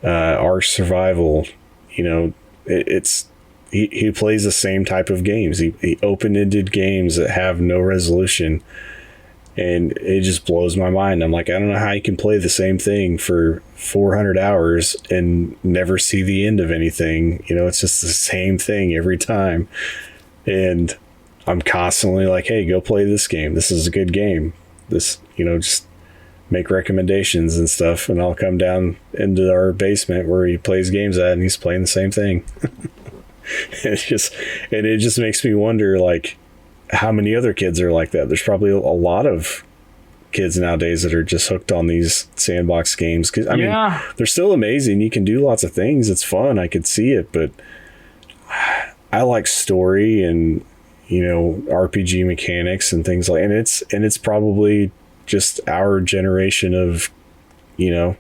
Ark Survival. You know, he plays the same type of games. He open-ended games that have no resolution, and it just blows my mind. I'm like, I don't know how you can play the same thing for 400 hours and never see the end of anything. You know, it's just the same thing every time. And I'm constantly like, hey, go play this game. This is a good game. This, you know, just make recommendations and stuff, and I'll come down into our basement where he plays games at, and he's playing the same thing. It just makes me wonder, like, how many other kids are like that. There's probably a lot of kids nowadays that are just hooked on these sandbox games, because I mean, they're still amazing. You can do lots of things. It's fun. I could see it, but I like story and, you know, RPG mechanics and things like, and it's probably just our generation of, you know,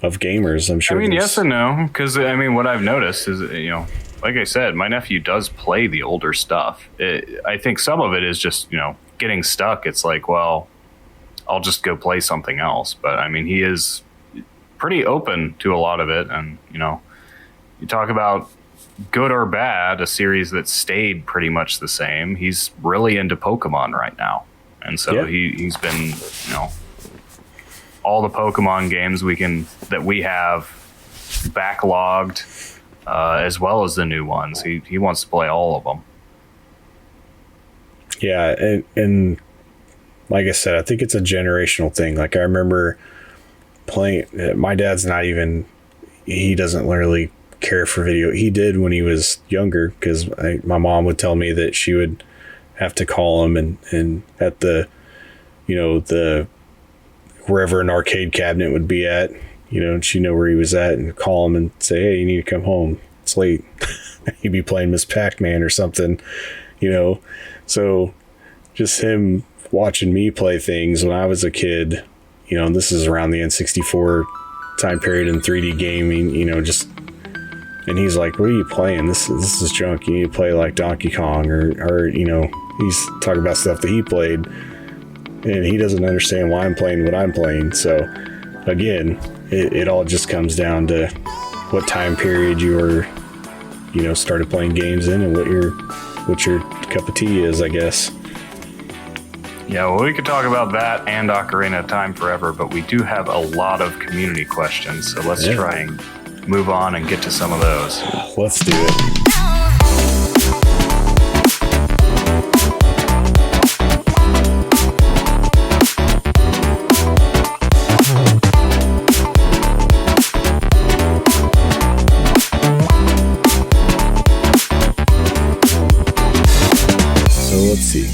of gamers. I'm sure. I mean, yes and no, because I mean, what I've noticed is, you know, like I said, my nephew does play the older stuff. I think some of it is just, you know, getting stuck. It's like, well, I'll just go play something else. But I mean, he is pretty open to a lot of it. And, you know, you talk about good or bad, a series that stayed pretty much the same. He's really into Pokemon right now. And so he's been, you know, all the Pokemon games that we have backlogged, as well as the new ones. He wants to play all of them. Yeah, and like I said, I think it's a generational thing. Like, I remember playing. My dad's not even. He doesn't really care for video. He did when he was younger, because my mom would tell me that she would have to call him and at the, you know, the wherever an arcade cabinet would be at, you know, and she'd know where he was at and call him and say, hey, you need to come home. It's late. He'd be playing Miss Pac-Man or something, you know. So just him watching me play things when I was a kid, you know, and this is around the N64 time period in 3D gaming, you know, just, and he's like, what are you playing? This is junk. You need to play like Donkey Kong or, you know, he's talking about stuff that he played, and he doesn't understand why I'm playing what I'm playing. So again, it all just comes down to what time period you were, you know, started playing games in, and what your cup of tea is, I guess. Yeah, well, we could talk about that and Ocarina of Time forever, but we do have a lot of community questions, so let's try and move on and get to some of those. Let's do it.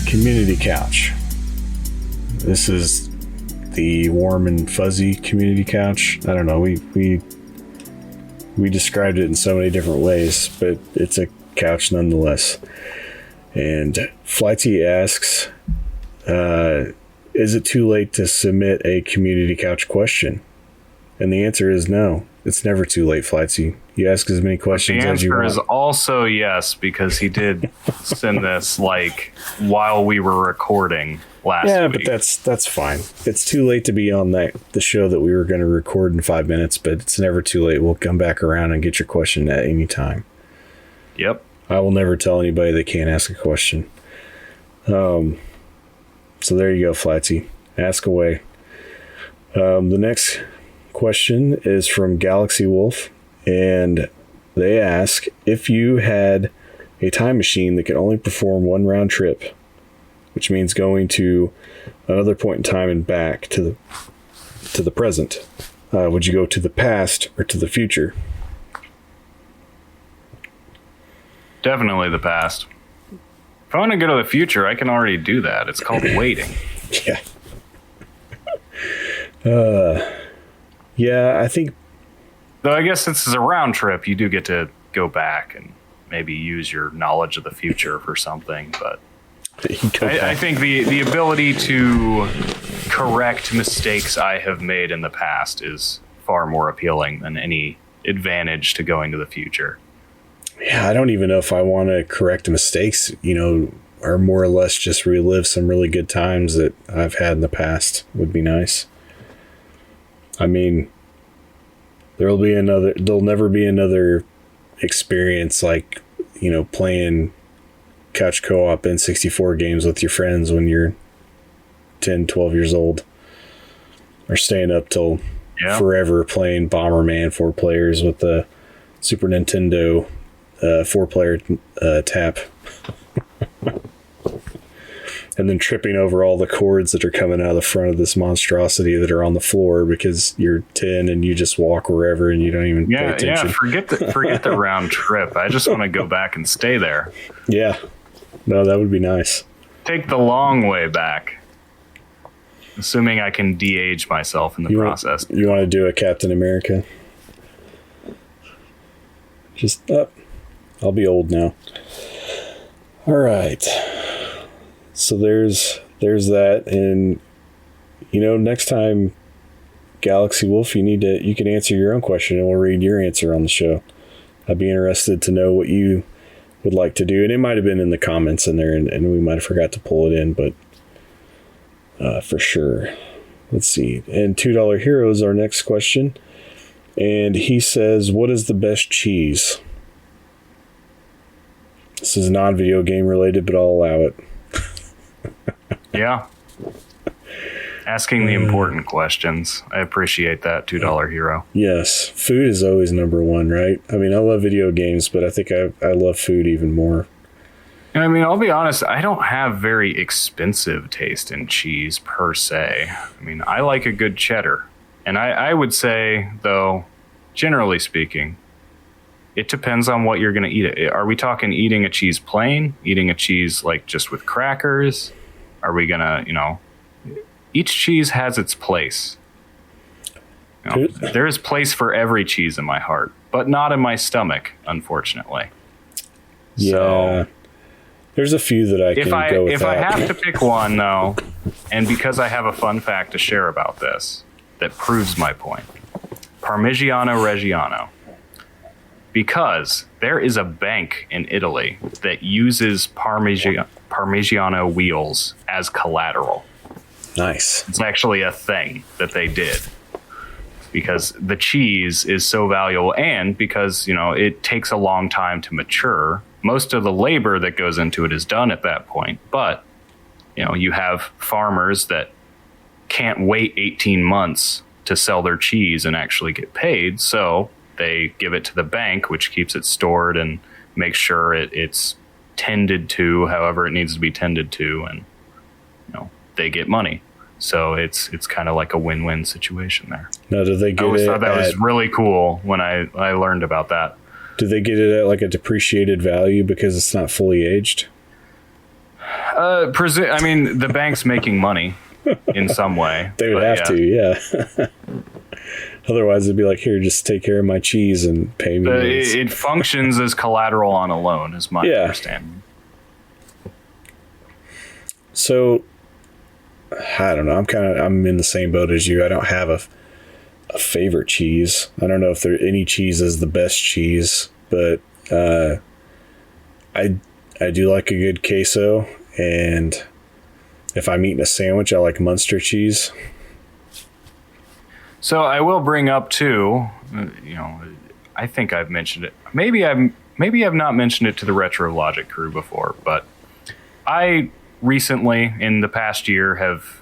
Community couch. This is the warm and fuzzy community couch. I don't know. We described it in so many different ways, but it's a couch nonetheless. And Flighty asks, is it too late to submit a community couch question? And the answer is no. It's never too late, Flighty. You ask as many questions as you want. The answer is also yes, because he did send this like while we were recording last week. Yeah, but that's fine. It's too late to be on the show that we were going to record in 5 minutes, but it's never too late. We'll come back around and get your question at any time. Yep. I will never tell anybody they can't ask a question. So there you go, Flighty. Ask away. The next question is from Galaxy Wolf, and they ask, if you had a time machine that could only perform one round trip, which means going to another point in time and back to the present, would you go to the past or to the future? Definitely the past. If I want to go to the future, I can already do that. It's called waiting. Yeah. Yeah, I think... Though I guess this is a round trip, you do get to go back and maybe use your knowledge of the future for something, but I think the ability to correct mistakes I have made in the past is far more appealing than any advantage to going to the future. Yeah, I don't even know if I want to correct mistakes, or more or less just relive some really good times that I've had in the past would be nice. I mean, there'll never be another experience like, playing couch co-op N64 games with your friends when you're 10, 12 years old, or staying up till forever playing Bomberman 4 players with the Super Nintendo 4-player tap. And then tripping over all the cords that are coming out of the front of this monstrosity that are on the floor because you're 10 and you just walk wherever and you don't even pay attention. Yeah, forget the round trip. I just want to go back and stay there. Yeah. No, that would be nice. Take the long way back. Assuming I can de-age myself in the process. You want to do a Captain America? Just, I'll be old now. All right. So there's that, and next time, Galaxy Wolf, you can answer your own question, and we'll read your answer on the show. I'd be interested to know what you would like to do, and it might have been in the comments in there, and we might have forgot to pull it in, but for sure. Let's see. And $2 Hero is our next question, and he says, "What is the best cheese?" This is non-video game related, but I'll allow it. Yeah. Asking the important questions. I appreciate that, $2 Hero. Yes. Food is always number one, right? I mean, I love video games, but I think I love food even more. And I mean, I'll be honest, I don't have very expensive taste in cheese per se. I mean, I like a good cheddar. And I would say, though, generally speaking, it depends on what you're going to eat. Are we talking eating a cheese plain? Eating a cheese like just with crackers? Are we going to, each cheese has its place. There is place for every cheese in my heart, but not in my stomach, unfortunately. Yeah. So, there's a few that I can go with. If I have to pick one, though, and because I have a fun fact to share about this that proves my point, Parmigiano Reggiano. Because there is a bank in Italy that uses Parmigiano wheels as collateral. Nice. It's actually a thing that they did. Because the cheese is so valuable, and because, it takes a long time to mature. Most of the labor that goes into it is done at that point. But, you have farmers that can't wait 18 months to sell their cheese and actually get paid. So they give it to the bank, which keeps it stored and makes sure it's tended to however it needs to be tended to. And, they get money. So it's kind of like a win-win situation there. Now, do they get I always thought that was really cool when I learned about that. Do they get it at like a depreciated value because it's not fully aged? The bank's making money in some way. They would have to, yeah. Otherwise, it'd be like, here, just take care of my cheese and pay me. It functions as collateral on a loan, is my understanding. So, I don't know. I'm in the same boat as you. I don't have a favorite cheese. I don't know if any cheese is the best cheese, but I do like a good queso, and if I'm eating a sandwich, I like Munster cheese. So I will bring up too, I think I've mentioned it. Maybe I've not mentioned it to the retrologic crew before, but I recently in the past year have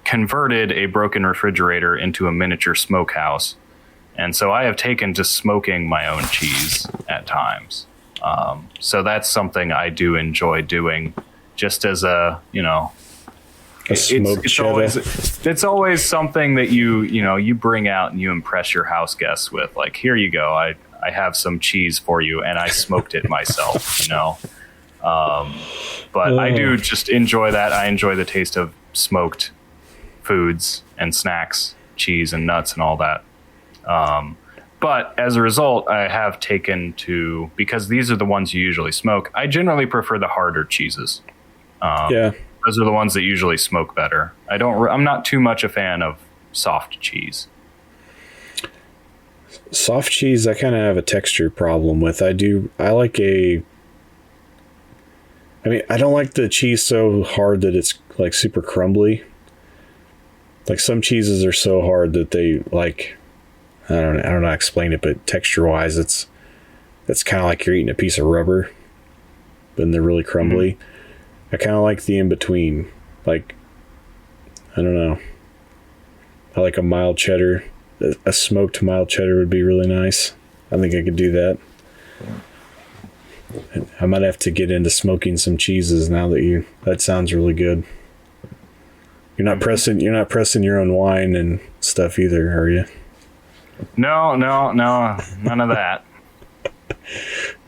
converted a broken refrigerator into a miniature smokehouse. And so I have taken to smoking my own cheese at times. So that's something I do enjoy doing, just as a, it's always something that you bring out and you impress your house guests with. Like, here you go, I have some cheese for you, and I smoked it myself. But I do just enjoy that. I enjoy the taste of smoked foods and snacks, cheese and nuts and all that. But as a result, I have taken to, because these are the ones you usually smoke, I generally prefer the harder cheeses. Those are the ones that usually smoke better. I'm not too much a fan of soft cheese. Soft cheese, I kind of have a texture problem with. I don't like the cheese so hard that it's like super crumbly. Like some cheeses are so hard that they like, I don't know how to explain it, but texture wise, it's kind of like you're eating a piece of rubber, but they're really crumbly. Mm-hmm. I kind of like the in-between. Like, I don't know. I like a mild cheddar. A smoked mild cheddar would be really nice. I think I could do that. I might have to get into smoking some cheeses now that sounds really good. You're not pressing your own wine and stuff either, are you? No, none of that.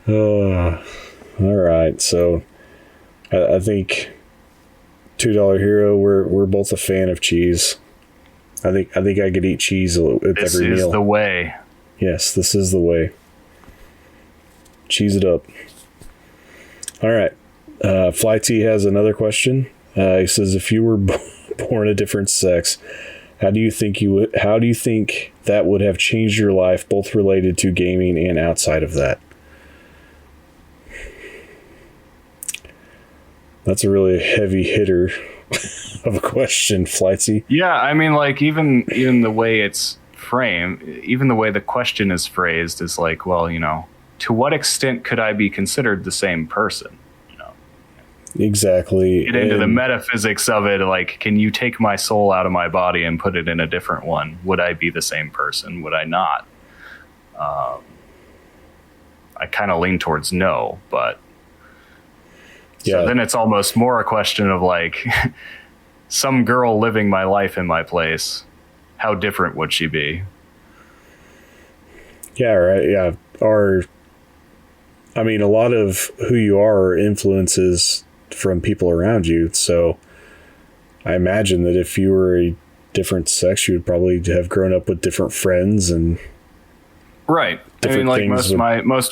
All right. So I think $2 Hero, we're both a fan of cheese. I think I could eat cheese with every meal. This is the way. Yes, this is the way. Cheese it up. All right. Flyt has another question. He says, if you were born a different sex, how do you think that would have changed your life, both related to gaming and outside of that? That's a really heavy hitter of a question, Flightsy. Yeah, I mean, like, even the way it's framed, even the way the question is phrased is like, well, to what extent could I be considered the same person? Exactly. Get into the metaphysics of it, like, can you take my soul out of my body and put it in a different one? Would I be the same person? Would I not? I kind of lean towards no, but so then it's almost more a question of like some girl living my life in my place. How different would she be? Yeah, right. Yeah. A lot of who you are influences from people around you. So I imagine that if you were a different sex, you would probably have grown up with different friends and right. I mean, like most of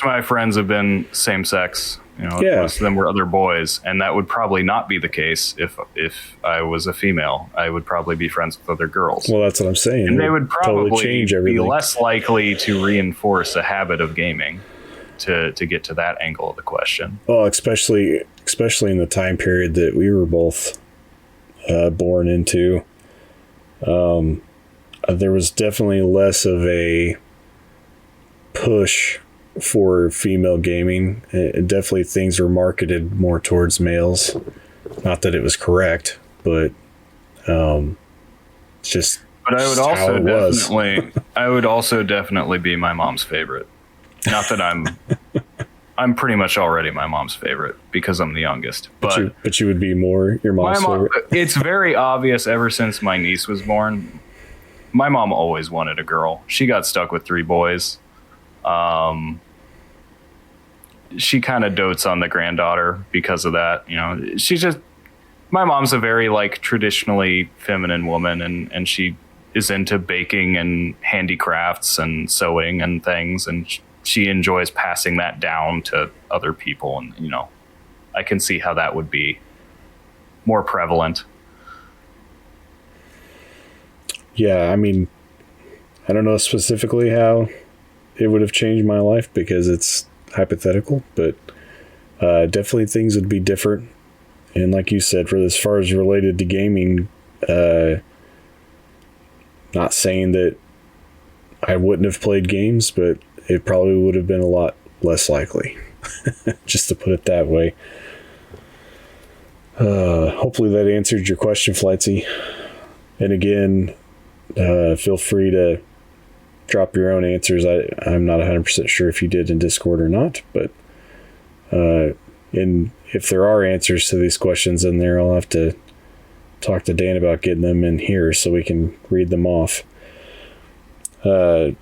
my friends have been same sex. Most of them were other boys, and that would probably not be the case if I was a female. I would probably be friends with other girls. Well, that's what I'm saying. And they would probably be less likely to reinforce a habit of gaming to get to that angle of the question. Well, especially in the time period that we were both born into, there was definitely less of a push for female gaming. Definitely things were marketed more towards males. Not that it was correct, but it's just. But I would also definitely be my mom's favorite. Not that I'm pretty much already my mom's favorite because I'm the youngest. But you would be more your mom's favorite. It's very obvious ever since my niece was born. My mom always wanted a girl. She got stuck with 3 boys. She kind of dotes on the granddaughter because of that. My mom's a very like traditionally feminine woman, and she is into baking and handicrafts and sewing and things, and she enjoys passing that down to other people. And, I can see how that would be more prevalent. Yeah. I mean, I don't know specifically how it would have changed my life because it's hypothetical, but definitely things would be different. And like you said, for as far as related to gaming, not saying that I wouldn't have played games, but it probably would have been a lot less likely, just to put it that way. Hopefully that answered your question, Flightsy. And again, feel free to drop your own answers. I'm not 100% sure if you did in Discord or not, but if there are answers to these questions in there, I'll have to talk to Dan about getting them in here so we can read them off. The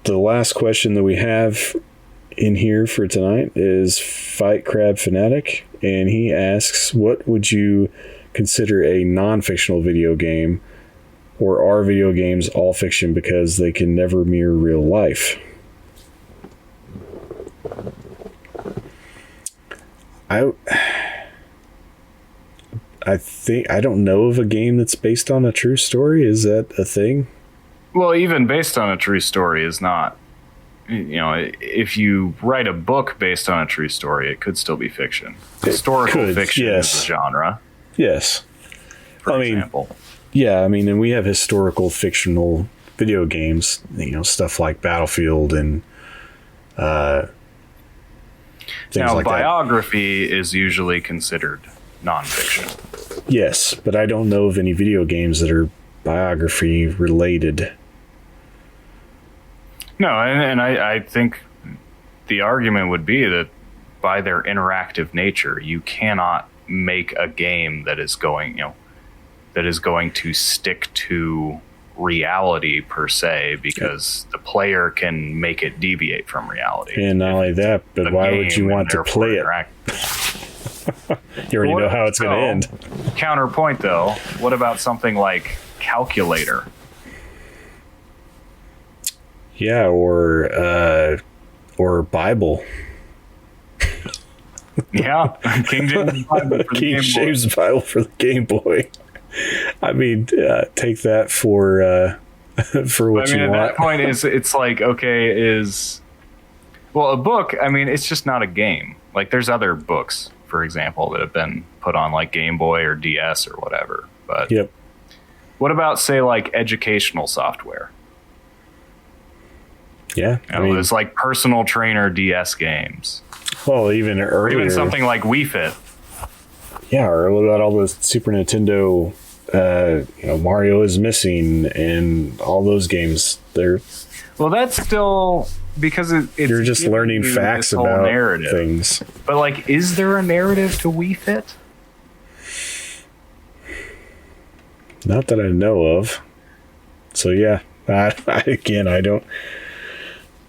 last question that we have in here for tonight is Fight Crab Fanatic, and he asks, what would you consider a non-fictional video game, or are video games all fiction because they can never mirror real life? I think I don't know of a game that's based on a true story. Is that a thing? Well, even based on a true story is not. If you write a book based on a true story, it could still be fiction. Historical fiction is a genre. Yes. For example. Yeah, and we have historical fictional video games, stuff like Battlefield and things now, like biography is usually considered nonfiction. Yes, but I don't know of any video games that are biography related. No, and I think the argument would be that by their interactive nature, you cannot make a game that is going to stick to reality per se, because the player can make it deviate from reality. And not only that, but why would you want to play it? You already know how it's going to end. Counterpoint, though, what about something like Calculator? Yeah, or Bible. Yeah, King James Bible for King James Bible for the Game Boy. Take that for what you want. At that point, it's like, okay, a book. It's just not a game. Like, there's other books, for example, that have been put on like Game Boy or DS or whatever. But yep. What about, say, like educational software? Yeah, it's like personal trainer DS games. Well, even earlier, or even something like Wii Fit. Yeah, or what about all the Super Nintendo? Mario is Missing and all those games. Well, that's still because it's you're just learning facts about narrative. Things. But like, is there a narrative to Wii Fit? Not that I know of. So yeah, I don't.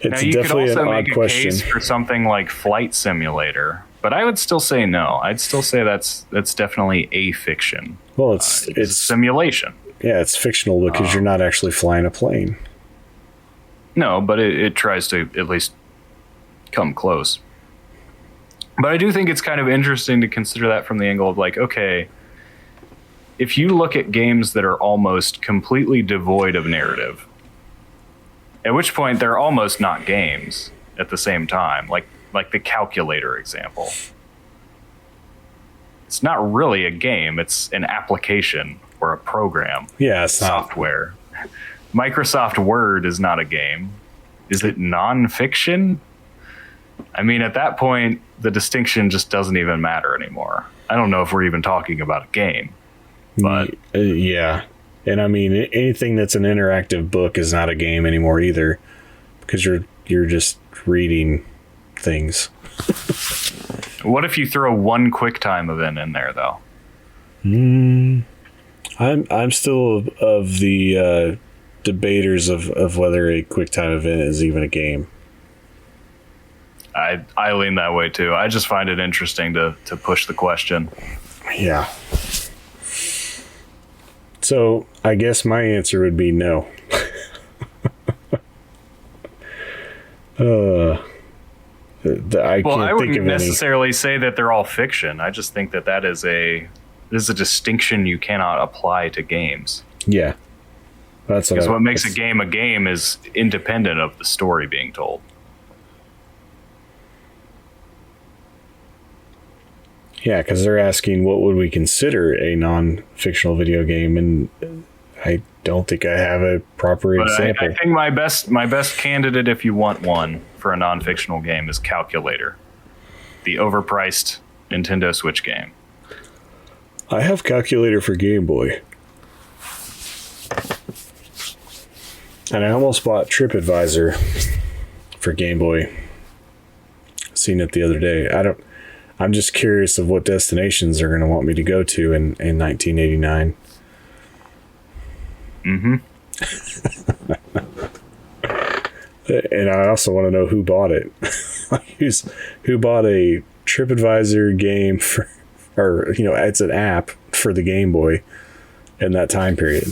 It's definitely an odd question. Case for something like Flight Simulator, but I would still say no. I'd still say that's definitely a fiction. Well, it's a simulation. Yeah, it's fictional because you're not actually flying a plane. No, but it tries to at least come close. But I do think it's kind of interesting to consider that from the angle of like, okay, if you look at games that are almost completely devoid of narrative, at which point they're almost not games at the same time, like the Calculator example. It's not really a game, it's an application or a program. Yeah, it's software. Microsoft Word is not a game. Is it non-fiction? At that point, the distinction just doesn't even matter anymore. I don't know if we're even talking about a game. But yeah. And anything that's an interactive book is not a game anymore either, because you're just reading things. What if you throw one QuickTime event in there, though? I'm still of the debaters of whether a QuickTime event is even a game. I lean that way too. I just find it interesting to push the question. Yeah. So I guess my answer would be no. I wouldn't necessarily say that they're all fiction. I just think that is a distinction you cannot apply to games. Yeah, that's because what makes a game is independent of the story being told. Yeah, because they're asking what would we consider a non-fictional video game, and I don't think I have a proper example. I think my best candidate, if you want one for a non-fictional game, is Calculator, the overpriced Nintendo Switch game. I have Calculator for Game Boy. And I almost bought TripAdvisor for Game Boy. Seen it the other day. I'm just curious of what destinations they're going to want me to go to in 1989. Mm-hmm. And I also want to know who bought it. Who bought a TripAdvisor game for, or it's an app for the Game Boy in that time period.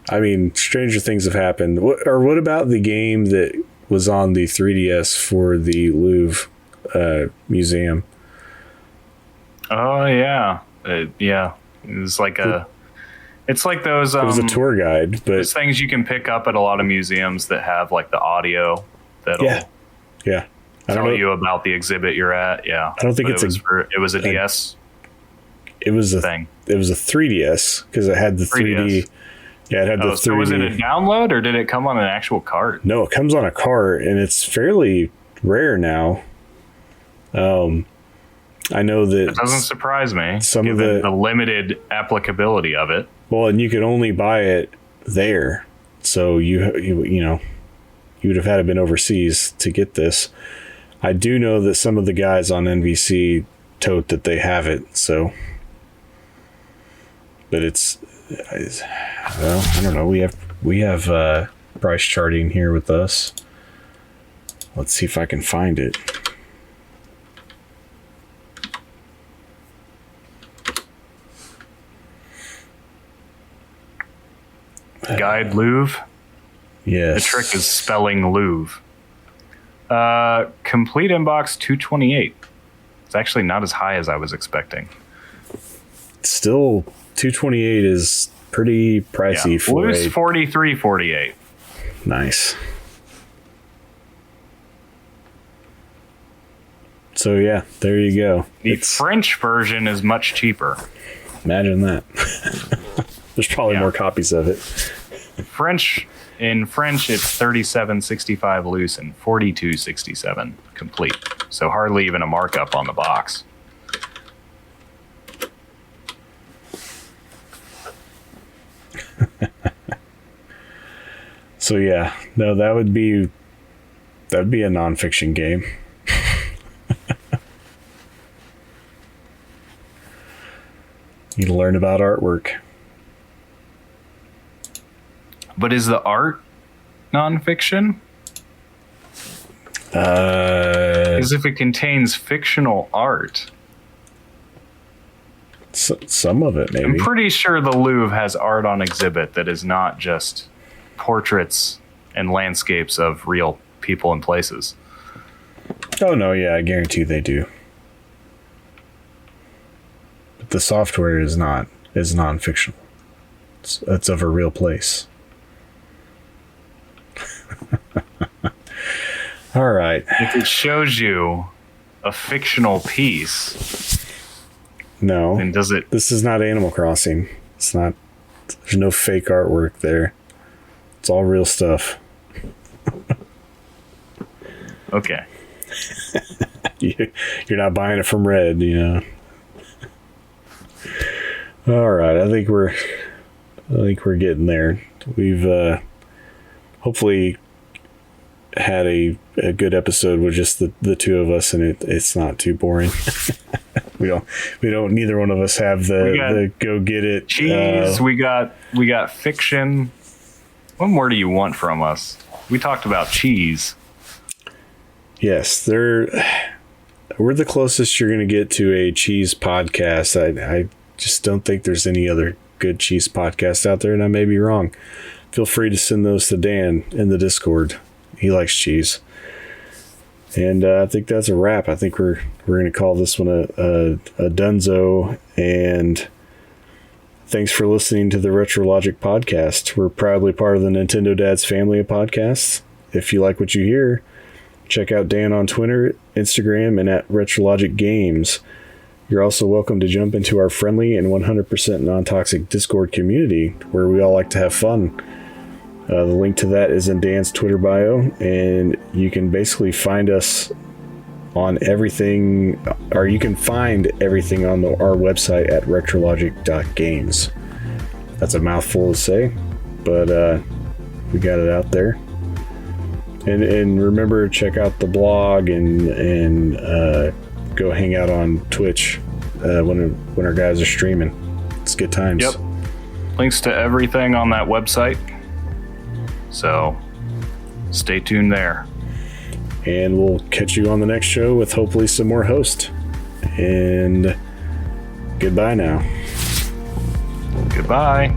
I mean, stranger things have happened. What about the game that was on the 3DS for the Louvre museum? Oh yeah, yeah. It was like it's like those. It was a tour guide, but those things you can pick up at a lot of museums that have like the audio that'll yeah. tell you about the exhibit you're at. Yeah, I don't think it was a DS. It was a thing. It was a 3DS because it had the 3D. Yeah, it had the 3D. So was it a download or did it come on an actual cart? No, it comes on a cart, and it's fairly rare now. I know that it doesn't surprise me. Some of the limited applicability of it. Well, and you could only buy it there, so you would have had to been overseas to get this. I do know that some of the guys on NVC tote that they have it, so. But I don't know. We have price charting here with us. Let's see if I can find it. Guide Louvre. Yes. The trick is spelling Louvre. Complete inbox 228. It's actually not as high as I was expecting. Still, 228 is pretty pricey for Loose 43.48. Nice. So yeah, there you go. The French version is much cheaper. Imagine that. There's probably more copies of it. In French, it's 37.65 loose and 42.67 complete. So hardly even a markup on the box. So yeah, no, that'd be a nonfiction game. You learn about artwork. But is the art nonfiction? Because if it contains fictional art, some of it maybe. I'm pretty sure the Louvre has art on exhibit that is not just portraits and landscapes of real people and places. Oh no, yeah, I guarantee they do. But the software is non-fictional. It's of a real place. All right. If it shows you a fictional piece, no, then does it? This is not Animal Crossing. It's not. There's no fake artwork there. It's all real stuff. Okay. You're not buying it from Red, All right, I think we're getting there. We've hopefully had a good episode with just the two of us, and it's not too boring. we don't neither one of us have the go get it cheese. We got fiction. What more do you want from us? We talked about cheese. Yes, we're the closest you're going to get to a cheese podcast. I just don't think there's any other good cheese podcast out there, and I may be wrong. Feel free to send those to Dan in the Discord. He likes cheese. And I think that's a wrap. I think we're going to call this one a dunzo. And thanks for listening to the Retrologic podcast. We're proudly part of the Nintendo Dads family of podcasts. If you like what you hear, check out Dan on Twitter, Instagram, and at retrologic.games. You're also welcome to jump into our friendly and 100% non-toxic Discord community where we all like to have fun. The link to that is in Dan's Twitter bio, and you can basically find us on everything, or you can find everything on our website at retrologic.games. That's a mouthful to say, but we got it out there. And remember, check out the blog and go hang out on Twitch when our guys are streaming. It's good times. Yep. Links to everything on that website. So stay tuned there. And we'll catch you on the next show with hopefully some more hosts. And goodbye now. Goodbye.